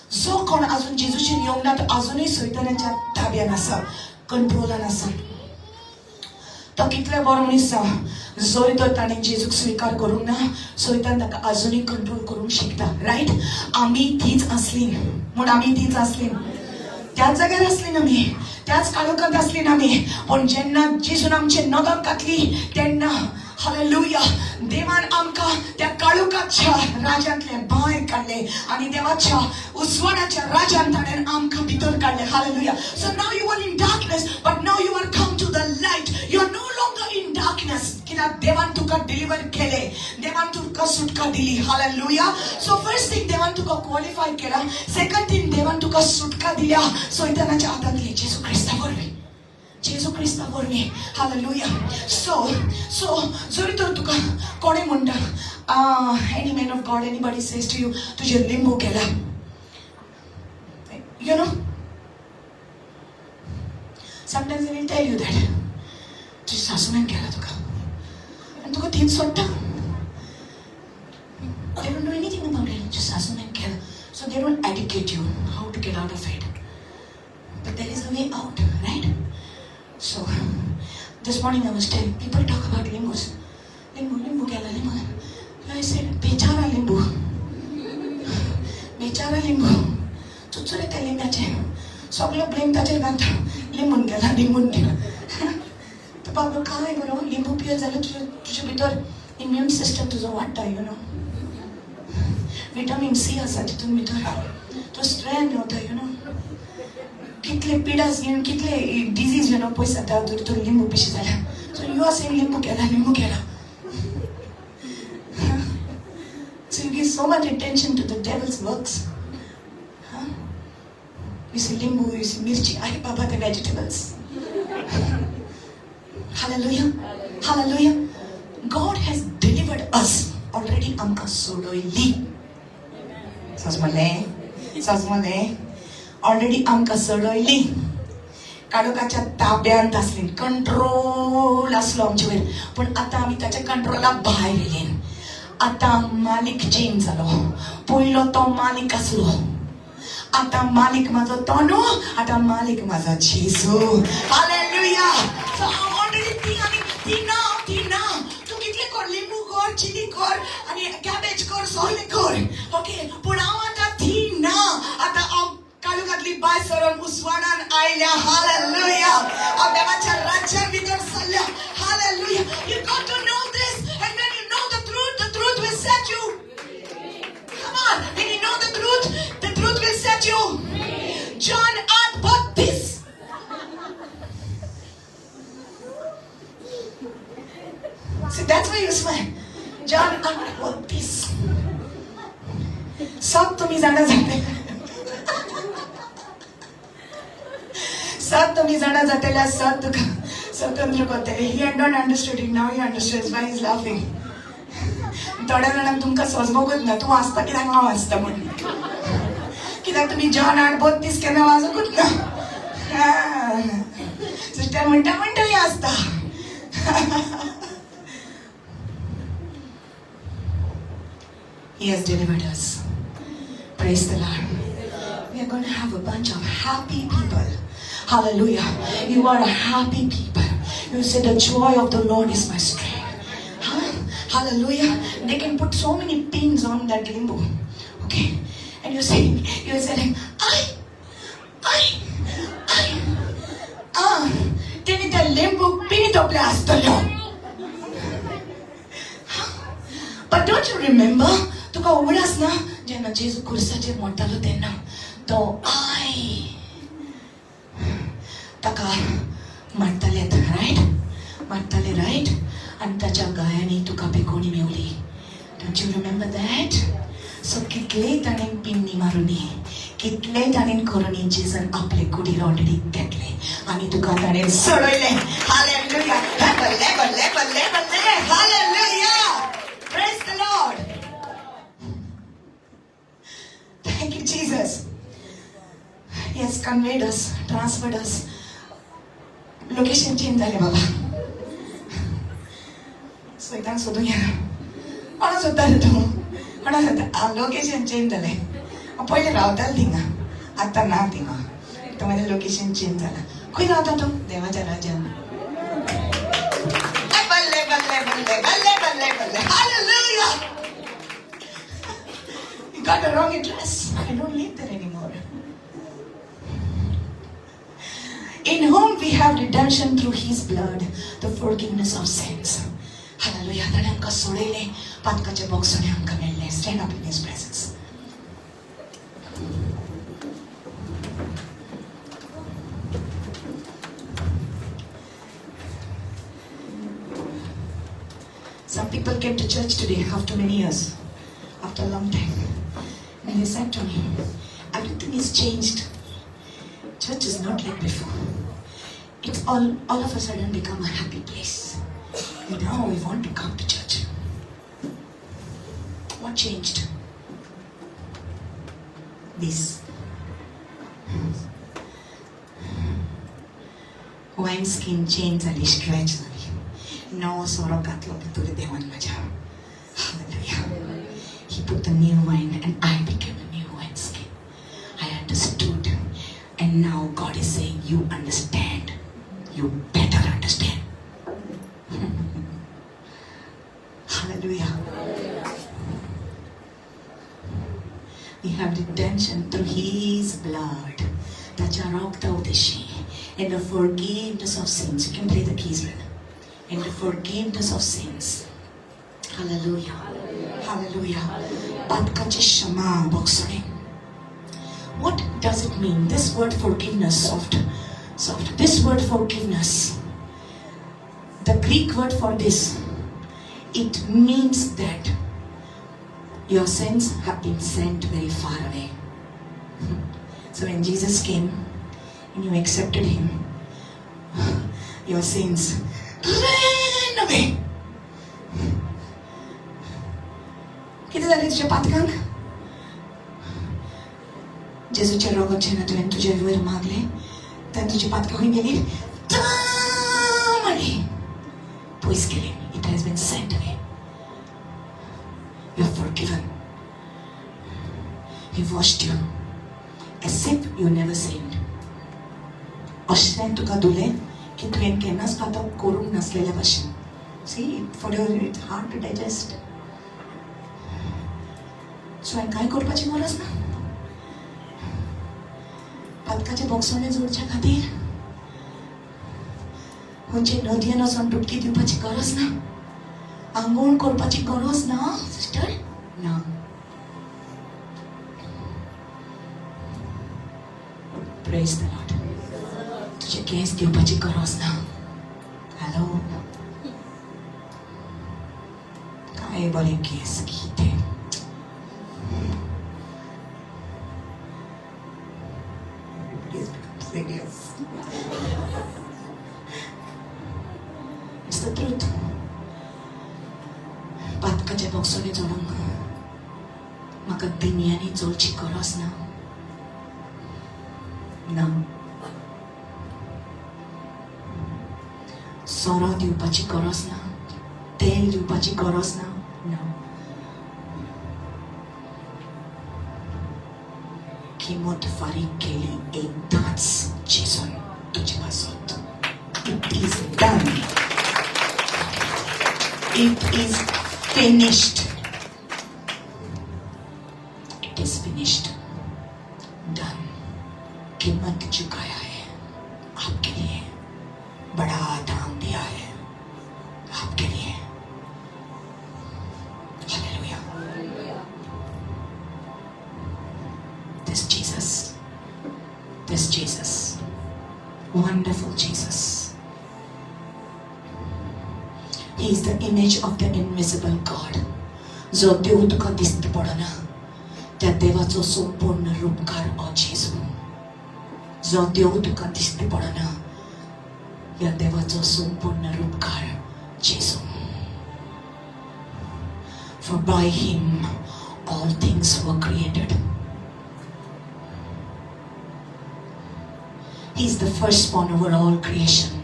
Speaker 1: जो कोण अजून जेजूची येवंक ना तो अजूनही सैतानाच्या ताब्यान आसा, कंट्रोलान आसा. तो कितले बरो मनीस जरी तर ताणें जेजूक स्वीकार करूंक ना, सैतान ताका अजूनही कंट्रोल करूंक शकता. रायट? आमी तीच आसलीं. म्हण आमी तीच आसलीं. त्याच जाग्यार आसलीं आमी, त्याच काळोखांत आसलीं आमी. पण जेन्ना जेजून आमचे नगां घातली तेन्ना हालेलुया देवान आमकां त्या काळोखाच्या राज्यांतले भायर काडले आनी देवाच्या उजवाडाच्या राज्यांत ताणेन आमकां भितर काडले. Hallelujah. So now you are in darkness, but now you are come to the light. You are no longer in darkness. कित्याक देवान तुका डिलिव्हर केले, देवान तुका सुटका दिली. हालेलुया. So first thing देवान तुका क्वॉलिफाय केला. सेकंड थिंग देवान तुका सुटका दिल्या सैतानाच्या हातांतली जेजू क्रिस्ता वरवीं. जेजू क्रिस्ता वरवीं. हालेलुया. So जरी तर तुका कोणी म्हणटा any man of God, anybody says to you तुझे लिंबू केला, you know, sometimes they will tell you that तुझ्या सासून केला तुका आणि तुका तीच सोडटा. They don't do anything about it. तुझ्या सासून केला. So they don't educate you how to get out of it. But there is a way out, right? So this morning I was telling people talk about limbus. Limbu kela limbu. I said bechara limbu. Bechara limbu. Chuchure te limbache. Soglo blame tache ganta. Limbun kela limbun kela. तो बाबा काय बरो लिंबू पिय झालं तुझ्या भितर immune system तुझं वाढता, यू नो. विटामिन सी आसा तितून भितर. तो स्ट्रेंथ होता, यू नो. कितले पिडास घेऊन कितले डिजीज घेऊन पयस जाता तो लिंबू पिशी जाल्या. सो यू आर सेइंग लिंबू केला. So you give so much attention to the devil's works. You see limbu, you see mirchi, ay baba the vegetables. Hallelujah. Hallelujah. God has delivered us already. Amka sodoili. Sazmale. Already आमकां सोडयली. काळोखाच्या ताब्यांत आसली, control आसलो आमचे वयर. पण आतां आमी ताच्या कंट्रोला भायर येयले. आतां मालीक चेंज जालो. पयलो तो मालीक आसलो, आतां मालीक म्हाजो तो न्हू, आतां मालीक म्हाजो जेजू. हालेलुया. सो ऑलरेडी ती ना तूं कितले कर, लिंबू कर, चिली कर आनी कॅबेज कर, सगळें कर. ओके. पूण हांव आतां ती ना. आतां काळोखांतली बाय सरून उसवाडान आयल्या. हालेलुया. हांव देवाच्या राज्या भितर सरल्या. Hallelujah. You got to know this, and when you know the truth will set you. Come on, when you know the truth will set you. John 8:32. See, that's why you smile. John 8:32. सब तुम्ही जाणा जाते. सब तुम्ही जाणा जातेल्या सब तुका स्वतंत्र करतले. He had not understood it. Now he understands why he's laughing. थोड्या जाणांक तुमकां समजूंकच ना तूं वाचता कित्याक हांव वाचता म्हणून. कित्याक तुमी जॉन 8:32 केन्ना वाचूंकूच ना. सिस्टर म्हणटा ही आसता. He has delivered us. Praise the Lord. We are going to have a bunch of happy people. Hallelujah. You are a happy people. You say the joy of the Lord is my strength. Huh? Hallelujah. They can put so many pins on that limbo. Okay. And you're saying, I. Then the limbo pin need to bless the Lord. But don't you remember? तुका उगडास ना जेन्ना जेजू कुर्साचेर मोडटालो तेन्ना तो आई ताका मारतालेत, right? मारताले, right? आनी ताच्या गायांनी तुका बेकोणी मेवली. Don't you remember that? So कितले ताणें पिन्नी मारुनी, कितले ताणें करुनी जेजन आपले कुडीर ऑलरेडी घेतले आनी तुका ताणें सोडयले. हालेलुया. बल्ले बल्ले बल्ले बल्ले. Hallelujah. Praise the Lord. Thank you, Jesus. He has conveyed us, transferred us. Location change झाले बाबा. सोयतान सोदूया. कोणा सोदता रे तूं? कोणा सोदता? लोकेशन चेंज झाले. पहिले रावताले थिंगा, आतां ना थिंगा. तो माझं लोकेशन चेंज झाला. खंय रावता तूं? देवाच्या राज्यान. बल्ले बल्ले बल्ले बल्ले बल्ले बल्ले. Hallelujah. You got the wrong address. I don't live there anymore. In whom we have redemption through His blood, the forgiveness of sins. Hallelujah. ताणें आमकां सोडयलें, पातकाचे बॉक्सांनी आमकां मेळ्ळें. Stand up in His presence. Some people came to church today after many years, after a long time, and they said to me, everything is changed. Church is not like before. It's all of a sudden become a happy place. And now we want to come to church. What changed? This. Wine skin change झाली, stretch झाली. No sorrow घातलो भितर देवान माझ्या. Hallelujah. He put the new wine and I became a new wine skin. I understood. And now God is saying, you understand. You better understand. Hallelujah. We have redemption through His blood. Tacha rokta udeshi. And the forgiveness of sins. You can play the keys, brother. And the forgiveness of sins. Hallelujah. Hallelujah. Patkache shama boksane. What does it mean? This word forgiveness, soft. This word forgiveness, the Greek word for this, it means that your sins have been sent very far away. So when Jesus came and you accepted Him, your sins ran away. किती झाले तुझे पातकांक? जेजूचे रोग जेन्ना तुवें तुजे वयर मागले तेन्ना तुजी पातकां खंय गेली? तामणी पयस गेली. It has been sent away. You are forgiven. He washed you as if you never sinned. अशें तुका धुलें की तुवें केन्नाच पातक करूंक नासलेल्या भाशेन. See, for you it's hard to digest. So हांवें कांय करपाची गरज ना. पातकाचे बॉक्सांनी जोडच्या खातीर खंयचे नदयेन वचून डुबकी दिवपाची गरज ना. आंघोळ करपाची गरज ना सिस्टर, ना. Praise the Lord. तुझे केस दिवपाची गरज ना. हॅलो, काय बरे केस कितें. It's the truth. पातकाचे बॉक्सांनी जोडूंक म्हाका दिन्यांनी जोडची गरज ना. ना. सोरो दिवपाची गरज ना. तेल दिवपाची गरज ना. ना. किंमत फारीक केली एकदाच जेजून तुजे पासत. It is done. It is finished. It is finished. Done. कीमत चुकाया है आपके लिए, बड़ा दाम दिया है. Wonderful Jesus. He is the image of the invisible God. जो देव तुका दिसता पडना त्या देवाचो संपूर्ण रूपकार हो जेजू. जो देव तुका दिसता पडना या देवाचो संपूर्ण रूपकार जेजू. For by him all things were created. He is the firstborn over all creation.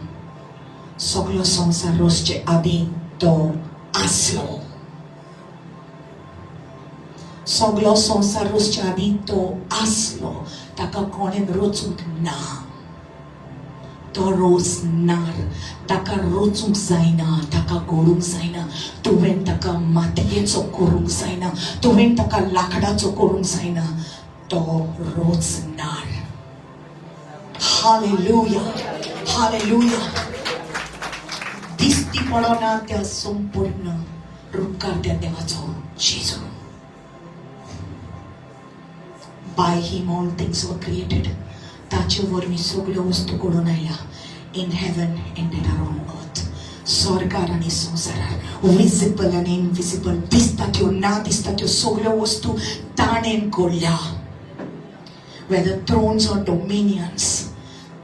Speaker 1: सगळो संसार रोजचे आदी तो आसलो. सगळो संसार रोजचे आदी तो आसलो. ताका कोणें रोचूंक ना. तो रोचनार. ताका रोचूंक जायना. ताका घडूंक जायना. तुवें ताका मातयेचो करूंक जायना. तुवें ताका लाकडाचो करूंक जायना. तो रोचनार. Hallelujah. Hallelujah. दिसती पडना त्या संपूर्ण रूपकार त्या देवाचो जेजू. By him all things were created. ताचे वरवीं सगळ्यो वस्तू घडून आयल्या. In heaven and on earth. स्वर्गार आनी संवसारार. Visible and invisible. दिसता त्यो ना दिसता त्यो सगळ्यो वस्तू ताणेन घडल्या. Whether thrones or dominions.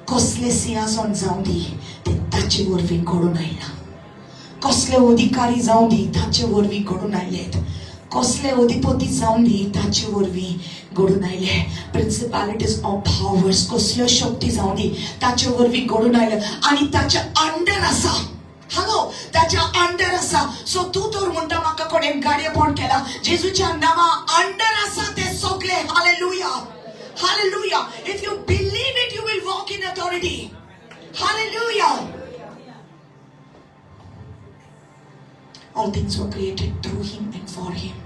Speaker 1: कसले सिंहासन जावं दी ते ताचे वरवीं घडून आयला. कसले अधिकारी जावं दी ताचे वरवीं घडून आयलेत. कसले अधिपती जावं दी ताचे वरवीं घडून आयले. प्रिन्सिपॅलिटीज ऑफ पावर्स कसल्यो शक्ती जावं दी ताचे वरवीं घडून आयले आनी ताच्या अंडर आसा. हांगो ताच्या अंडर आसा. सो तूं तर म्हणटा म्हाका कोणें गाडयेपण केला. जेजूच्या नांवा अंडर आसा ते सगळे. Hallelujah. Hallelujah. If you believe it, you will walk in authority. Hallelujah. All things were created through him and for him.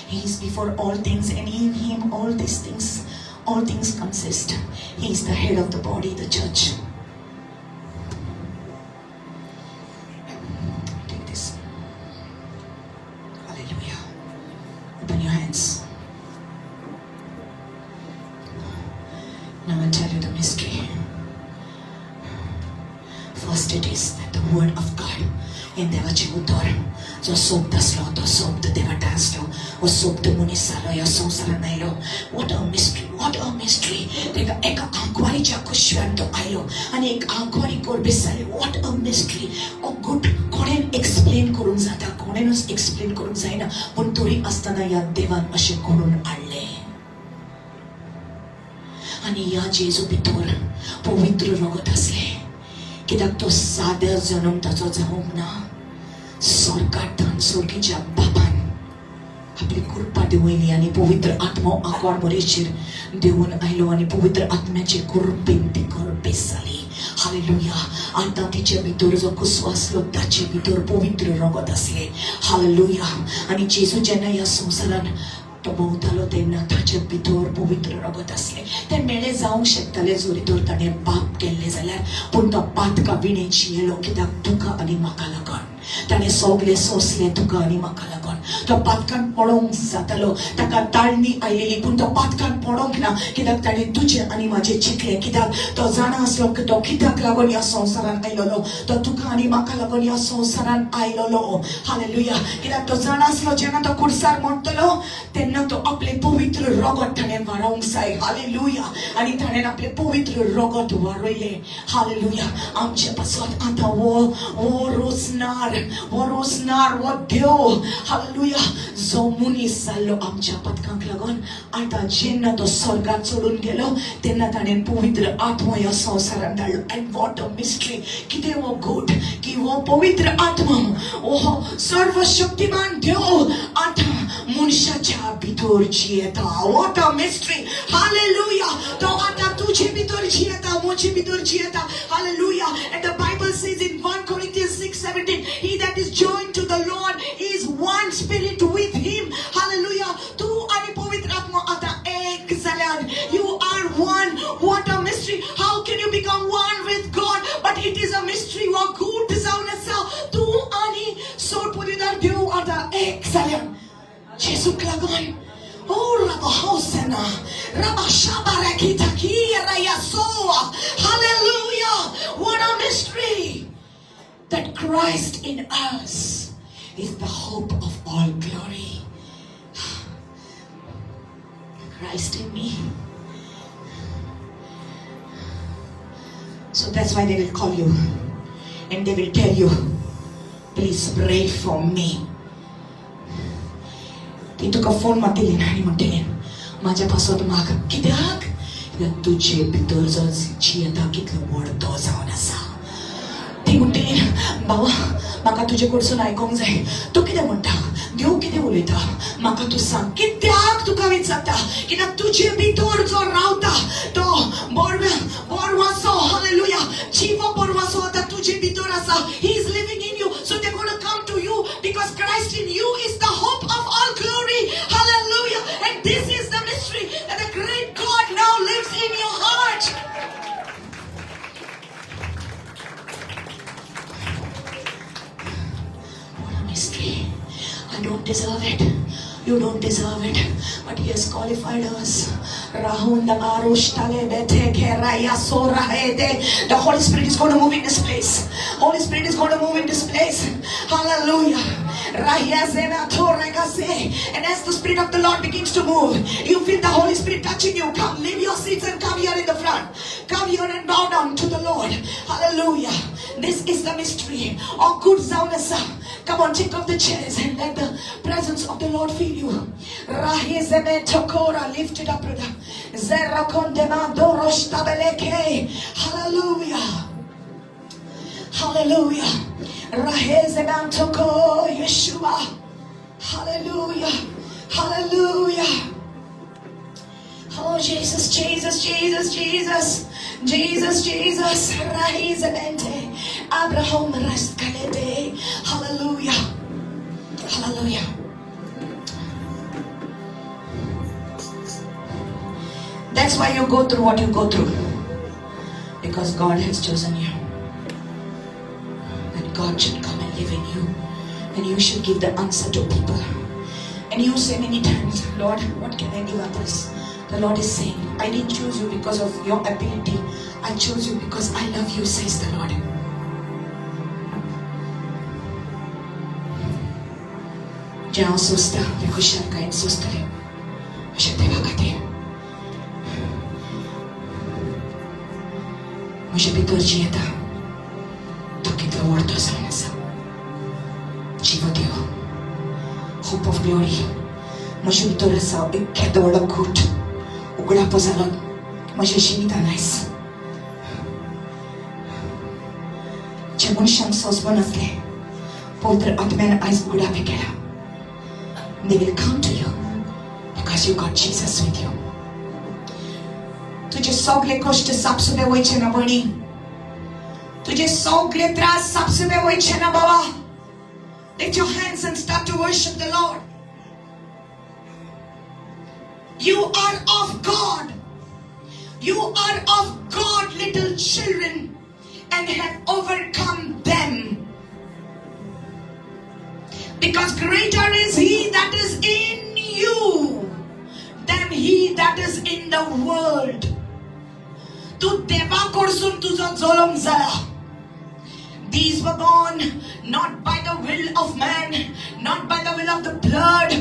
Speaker 1: He is before all things, and in him all things consist. He is the head of the body, the church. Take this. Hallelujah. Open your hands. Now I'll tell you the mystery. First it is that the word of God in देवाचे उतर जो शब्द असलो तो शब्द देवाट असलो वो शब्द मनीस जालो ह्या संवसारान आयलो. What a mystery. What a mystery. तेका एका आंकवारीच्या कुशव्यान तो आयलो आनी एक आंकवारी कोरबेस जाली. What a mystery. Oh God कोणेन एक्सप्लेन करूंक जाता. कोणेनच एक्सप्लेन करूंक जायना. पूण तरी आसतना ह्या देवान अशें करून हाडलें. आणि या जेजू भितर पवित्र रगत असले. कित्याक तो सादर जन्म ताचो जावंक ना. स्वर्गांतल्यान स्वर्गीच्या बापान आपली कृपा देवयली आनी पवित्र आत्मा आंकवार बरेचेर देऊन आयलो आनी पवित्र आत्म्याचे कृपेन ती करपेस जाली. हालेलुया. आतां तिचे भितर जो कुसो आसलो ताचे भितर पवित्र रगत असले. हालेलुया. आनी जेजू जेन्ना ह्या संवसारान तो भोंवतालो तेन्ना ताचे भितर पवित्र रगत असले. ते मेळे जावंक शकताले जोरी तर ताणें पाप केल्ले जाल्यार. पूण तो पातका विणे जियेलो कित्याक तुका आनी म्हाका लागून. ताणें सगळें सोंसलें तुका आनी म्हाका लागून. तो पातकान पडोवंक जातालो. ताका ताळणी आयलेली पूण तो पातकान पडोवंक ना कित्याक ताणें तुजें आनी म्हाजें चिंतलें. कित्याक तो जाणा आसलो की तो कित्याक लागून ह्या संवसारान आयलोलो. तो तुका आनी म्हाका लागून ह्या संवसारान आयलोलो. हालेलुया. कित्याक तो जाणा आसलो जेन्ना तो कुर्सार मोडटलो तेन्ना तो आपले पवित्र रगत ताणें व्हारोवंक जाय. हालेलुया. आनी ताणें आपले पवित्र रगत व्हारयलें. हालेलुया. आमचे पासत आतां वो रोजनार वो देव. हालेलुया. जो मनीस जाल्लो आमच्या पातकांक लागून आतां जेन्ना तो स्वर्गात चडून गेलो तेन्ना ताणें पवित्र आत्मा ह्या संवसारान धाडलो. And what a mystery. कितें वो गूड की वो पवित्र आत्मा वो सर्वशक्तिमान देव आतां मनशाच्या भितर जियेता. What a mystery. हालेलुया. तो आतां तुजे भितर जियेता म्हजे भितर जियेता. Hallelujah. And the Bible says in 1 Corinthians 6:17 he that is joined to the Lord is one spirit with him. Hallelujah. तू आणि पवित्र आत्मा आता एक जाल्यार. You are one. What a mystery. How can you become one with God? But it is a mystery. What good जावन आसा. तू आणि सोडपणीदार देव आता एक जाल्यार. जेजूक लागून. Oh, Rabba Hosanna. Rabba Shabarakita Kira Yasoa. Hallelujah. What a mystery! That Christ in us is the hope of all glory. Christ in me. So that's why they will call you and they will tell you, please pray for me. They took a phone Matilin आणि म्हणते माझ्यापासून माग कित्याक तुझे भितर जो जियेता कितलो व्हडतो जावन आसा. ती म्हणते बाबा म्हाका तुजे कडसून आयकोंक जाय. तूं कितें म्हणटा? देव कितें उलयता? म्हाका तूं सांग. कित्याक तुका विचारता? कित्याक तुजे भितर जो रावता तो बोरवासो हालेलुया जिवो बोरवासो आतां तुजे भितर आसा. He is living in you. So they're going to come to you because Christ in you is the hope of all glory. Hallelujah. And this is the mystery that the great God now lives in your heart. What a mystery. I don't deserve it. You don't deserve it. But He has qualified us. The Holy Spirit is going to move in this place. Holy Spirit is going to move in this place. Hallelujah. And as the Spirit of the Lord begins to move, you feel the Holy Spirit touching you. Come, leave your seats and come here in the front. Come here and bow down to the Lord. Hallelujah. This is the mystery. Oh, good Zaunasa. Come on, take off the chairs and let the presence of the Lord fill you. Lift it up, brother. Hallelujah. Hallelujah. Yeshua. Hallelujah. Hallelujah. Oh, Jesus, Jesus, Jesus, Jesus. Jesus, Jesus. Abraham Raskalete. Hallelujah. Hallelujah. That's why you go through what you go through. Because God has chosen you. And God should come and live in you. And you should give the answer to people. And you say many times, Lord, what can I give others? The Lord is saying, I didn't choose you because of your ability. I chose you because I love you, says the Lord. Jangan susta, vikushar kain sustare. Mashateva kate. Mashe bitor jiyeta. Takitla warto sanasa. Jiva deo. Hope of glory. Mashe bitor sa ikkeda wala gut. Ugda pozalon. Mashe shimita nice. Chemun shamsos bonasle. Potre atmen ais guda pekela. They will come to you because you got Jesus with you. तुझे सगळे कष्ट सापसुबे वयचे ना बणी. तुझे सगळे त्रास सापसुबे वयचे ना बाबा. Lift your hands and start to worship the Lord. You are of God. You are of God, little children, and have overcome them. Because greater is He that is in you than he that is in the world. Tu deva korsun tuzo zolom zala. These were born not by the will of man, not by the will of the blood,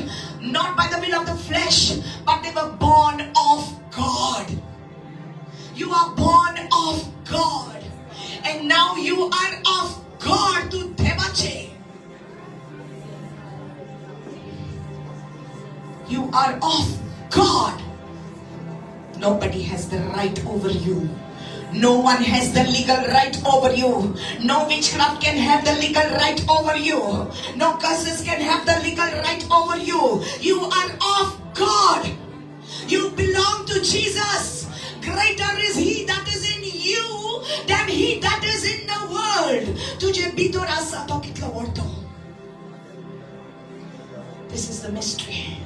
Speaker 1: not by the will of the flesh, but they were born of God. You are born of God. And now you are of God to Devache. You are of God. Nobody has the right over you. No one has the legal right over you. No witchcraft can have the legal right over you. No curses can have the legal right over you. You are of God. You belong to Jesus. Greater is He that is in you than he that is in the world. Tujhe bhitor asa to kitla varto. This is the mystery.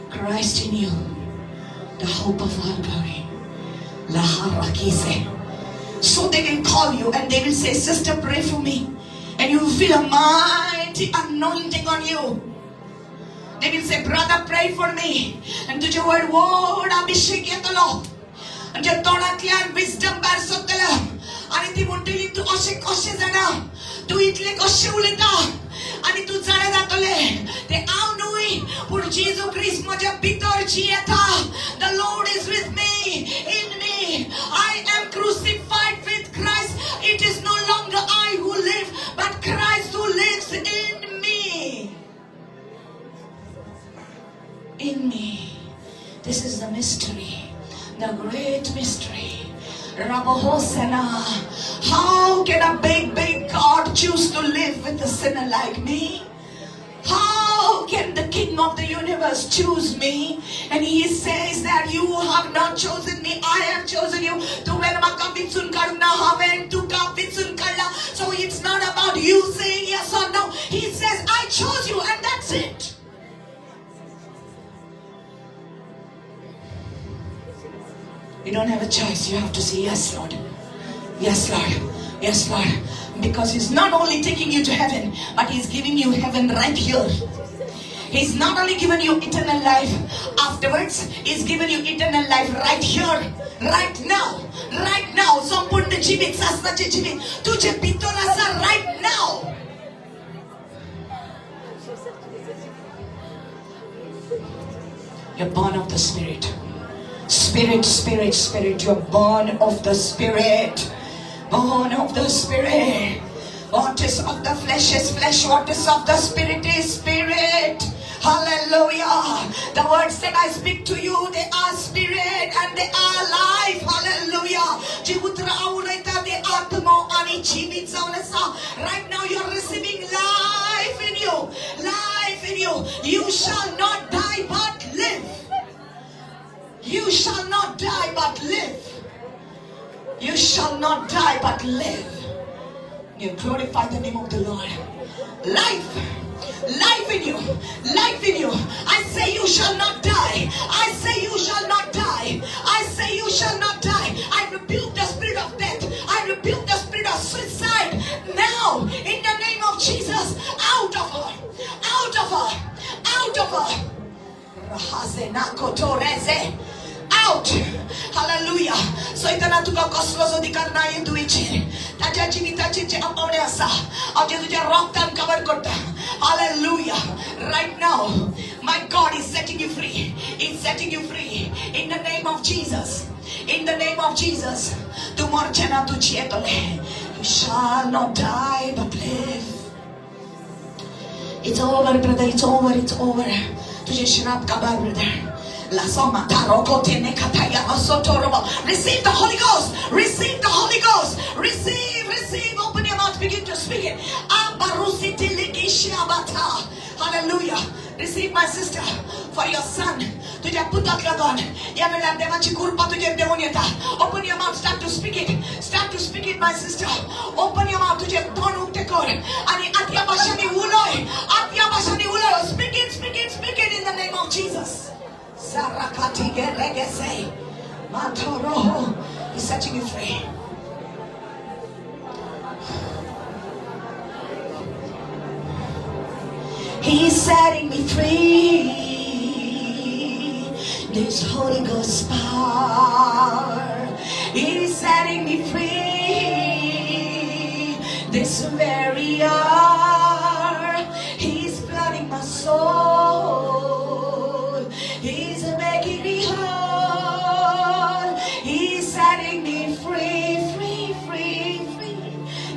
Speaker 1: Christ in you, the hope of our glory. So they will call you and they will say, sister, pray for me. And you will feel a mighty anointing on you. They will say, brother, pray for me. And to your word, abhishek yatalo. And your tonatlian wisdom barsotala. आणि ती म्हणटली तू अशें कशें जाणा तू इतले कशें उलयता आणि तू जाणा जातले ते हांव न्हय पूण जेजू क्रिस्त म्हज्या भितर जियेता. The Lord is with me, in me. I am crucified with Christ. It is no longer I who live, but Christ who lives in me. In me. This is the mystery, the great mystery. Rabahosana. How can a big God choose to live with a sinner like me? How can the King of the universe choose me? And he says that you have not chosen me, I have chosen you. So it's not about you saying yes or no. He says I chose you and that's it. You don't have a choice. You have to say yes, Lord. Yes, Lord. Yes, Lord. Because He's not only taking you to heaven, but He's giving you heaven right here. He's not only given you eternal life afterwards, He's given you eternal life right here, right now. Right now. संपूर्ण जीवित शास्त्राचे जीवित तुझे भितर आसा right now. You're born of the Spirit. Spirit, Spirit, Spirit. You're born of the Spirit. Born of the Spirit. What is of the flesh is flesh. What is of the Spirit is Spirit. Hallelujah. The words that I speak to you, they are Spirit and they are life. Hallelujah. Right now you're receiving life in you. Life in you. You shall not die but live. You shall not die but live. You shall not die but live. You glorify the name of the Lord. Life. Life in you. Life in you. I say you shall not die. I say you shall not die. I say you shall not die. I rebuke the spirit of death. I rebuke the spirit of suicide. Now, in the name of Jesus, out of her. Out of her. Out of her. Out. Hallelujah. So itana tuka कसलो अधिकार नाही तुझे ताज्या जीविताचे जे अपवणे असा अजे तुझ्या रक्तान cover करता. Hallelujah. Right now my God is setting you free. He's setting you free in the name of Jesus. In the name of Jesus. Tu morchena tu chietole. You shall not die but live. It's over, brother. It's over. It's over. तुझे शराब का बार, brother. Receive the Holy Ghost. Receive the Holy Ghost. Receive, receive. Open your mouth. Begin to speak it. Hallelujah. Receive, my sister, for your son. Open your mouth. Start to speak it. Start to speak it, my sister. Open your mouth. Speak it, speak it, speak it in the name of Jesus. He's setting you free. He's setting me free. This Holy Ghost power. He's setting me free. This very hour. He's flooding my soul. He's making me whole. He's setting me free, free, free, free.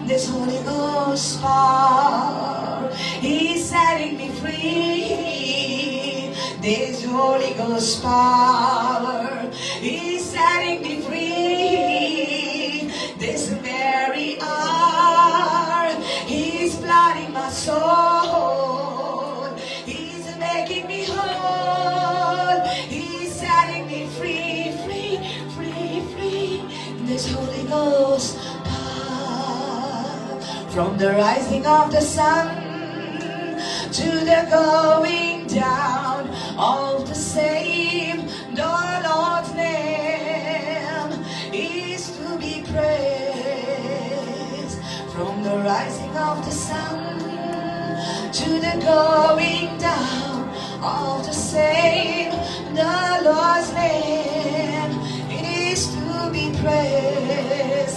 Speaker 1: This Holy Ghost power. He's setting me free. This Holy Ghost power. He's setting me free. This very hour. He's flooding my soul. He's making me whole. He's setting me free, free, free, free. This Holy Ghost power. From the rising of the sun to the going down of the same, the Lord's name is to be praised. From the rising of the sun to the going down of the same, the Lord's name is to be praised.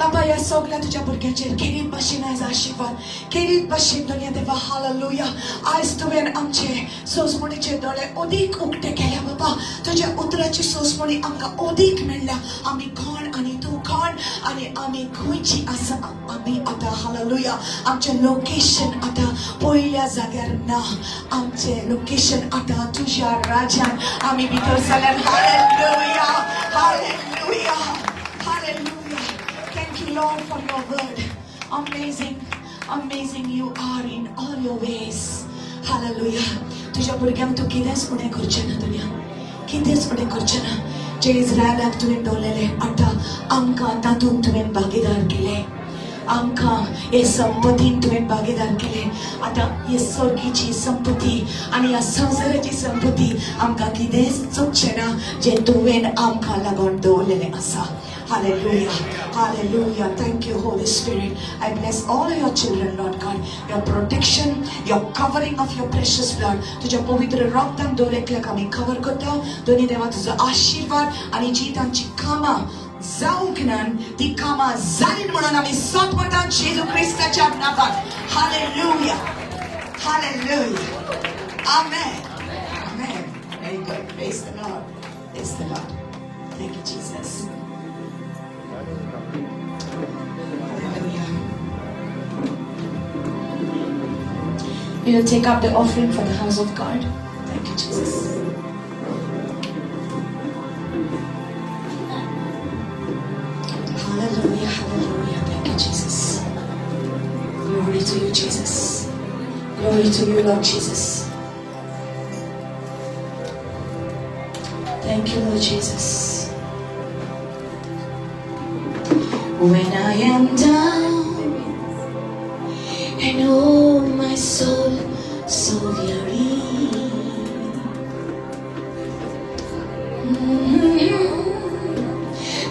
Speaker 1: बाबा या सगळ्या तुझ्या भुरग्यांचेर किरीट भाशेन आयज आशिर्वाद किरीट भाशेन दुनिया देवा हालेलुया आयज तुवें आमचे सोसमणीचे दोळे अदीक उक्ते केल्या बाबा तुझ्या उतराची सोसमणी आमकां अदीक मेळ्ळ्या आमी कोण आनी तूं कोण आनी आमी खंयची आसा आमी आतां हालेलुया आमचें लोकेशन आतां पयल्या जाग्यार ना आमचें लोकेशन आतां तुझ्या राज्यान आमी भितर जाल्यार hallelujah hallelujah hallelujah Thank you Lord for your word amazing amazing you are in all your ways hallelujah तुझ्या भुरग्यांक तूं कितेंच उणें करचें ना दुनिया कितेंच उणें करचें ना जे इस्रायलाक तुवें दवरलेलें आतां आमकां तातूंत तुवें भागीदार केलें आमकां हे संपत्तीन तुवें भागीदार केलें आतां हे सर्गीची संपत्ती आनी ह्या संवसाराची संपत्ती आमकां कितेंच चुकचें ना जें तुवें आमकां लागून दवरलेलें आसा Hallelujah. Hallelujah. Thank you, Holy Spirit. I bless all your children, Lord God. Your protection, your covering of your precious blood. तुझ्या पवित्र रक्तान दोरेकल्याक आमी कवर करता. दोनी देवा तुझो आशीर्वाद आनी जी तांची कामां जावंक नान ती कामां जालीन म्हणून आमी सोंपता जेजू क्रिस्ताच्या नांवान. Hallelujah. Hallelujah. Amen. Amen. Very good. Praise the Lord. Praise the Lord. Thank you, Jesus. We will take up the offering for the house of God. Thank you, Jesus. Hallelujah, hallelujah. Thank you, Jesus. Glory to you, Jesus. Glory to you, Lord Jesus. Thank you, Lord Jesus. When I am down and oh my soul so weary,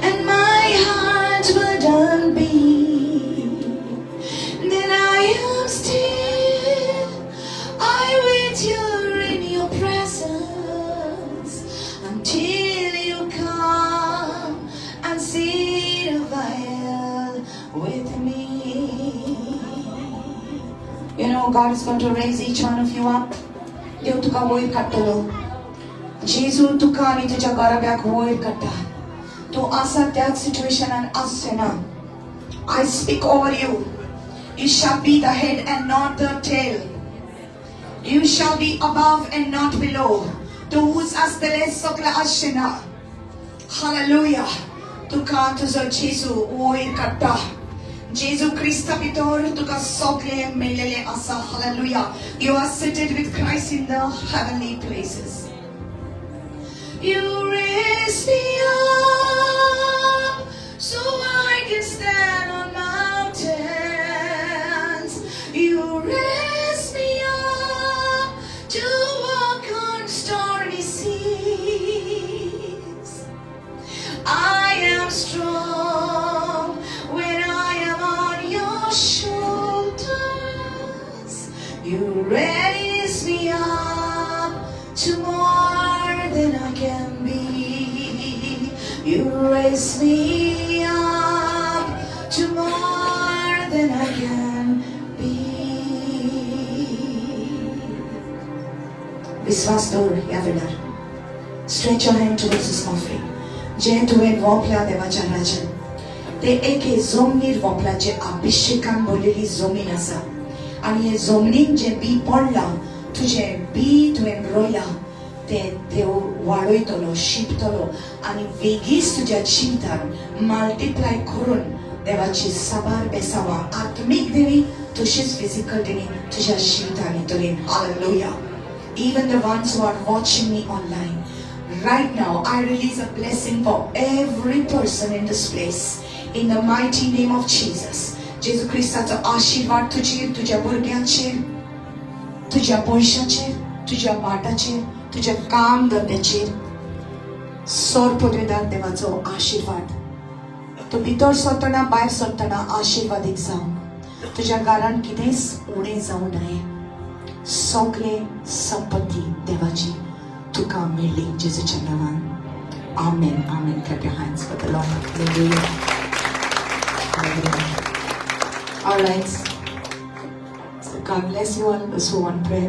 Speaker 1: and my heart burdened be, then I am still, I wait here in your presence until you come and sit a while with me. You know, God is going to raise each one of you up. देव तुका वयर काडटलो. जेजू तुका आनी तुज्या घराब्याक वयर काडटा. तूं आसा त्याच सिच्युएशनान आसचें ना. I speak over you. You shall be the head and not the tail. You shall be above and not below. तूं उंच आसतलें सकला आसचें ना. Hallelujah. तुका तुजो जेजू वयर काडटा. Jesu Christa भितर तुका सगळे मेळलेले आसा. Hallelujah. You are seated with Christ in the heavenly places. You raise me up so I can stand on mountains. You raise me up to walk on stormy seas. I am strong when I am on your shoulders. You raise me up to more than I can be. You raise me up to more than I can be. विश्वास दवर ह्या वेळार. Stretch your hand towards this offering. जे तुवें वोंपल्या देवाच्या राज्यान ते एके जमनीर वोंपलाचे अभिषेकान भरलेली जमीन आसा आनी हे जमनीन जे बी पडला तुझे बी तुवें रोयला ते देव वाडयतलो शिंपतलो आनी वेगीच तुज्या जिवितान मल्टिप्लाय करून देवाची साबार बेसावां आत्मीक देवी तशीच फिजिकल देवी तुज्या जिवितान येतली. Hallelujah. Even the ones who are watching me online right now, I release a blessing for every person in this place. In the mighty name of Jesus. जेजू ख्रिस्ताचो आशीर्वाद तुजेर तुज्या भुरग्यांचेर तुज्या पयशांचेर तुज्या बाटाचेर तुज्या काम धंद्याचेर सोर पदवेदार देवाचो आशीर्वाद तूं भितर सरतना भायर सरतना आशीर्वादीत जावं तुज्या घरान कितेंच उणें जावं नये सगळे संपत्ती देवाची तुका मेळ्ळी जेजूच्या नांवान. Amen. Amen. Clap your hands for the Lord. Hallelujah.
Speaker 2: All right. So God bless you all. Those who want prayer.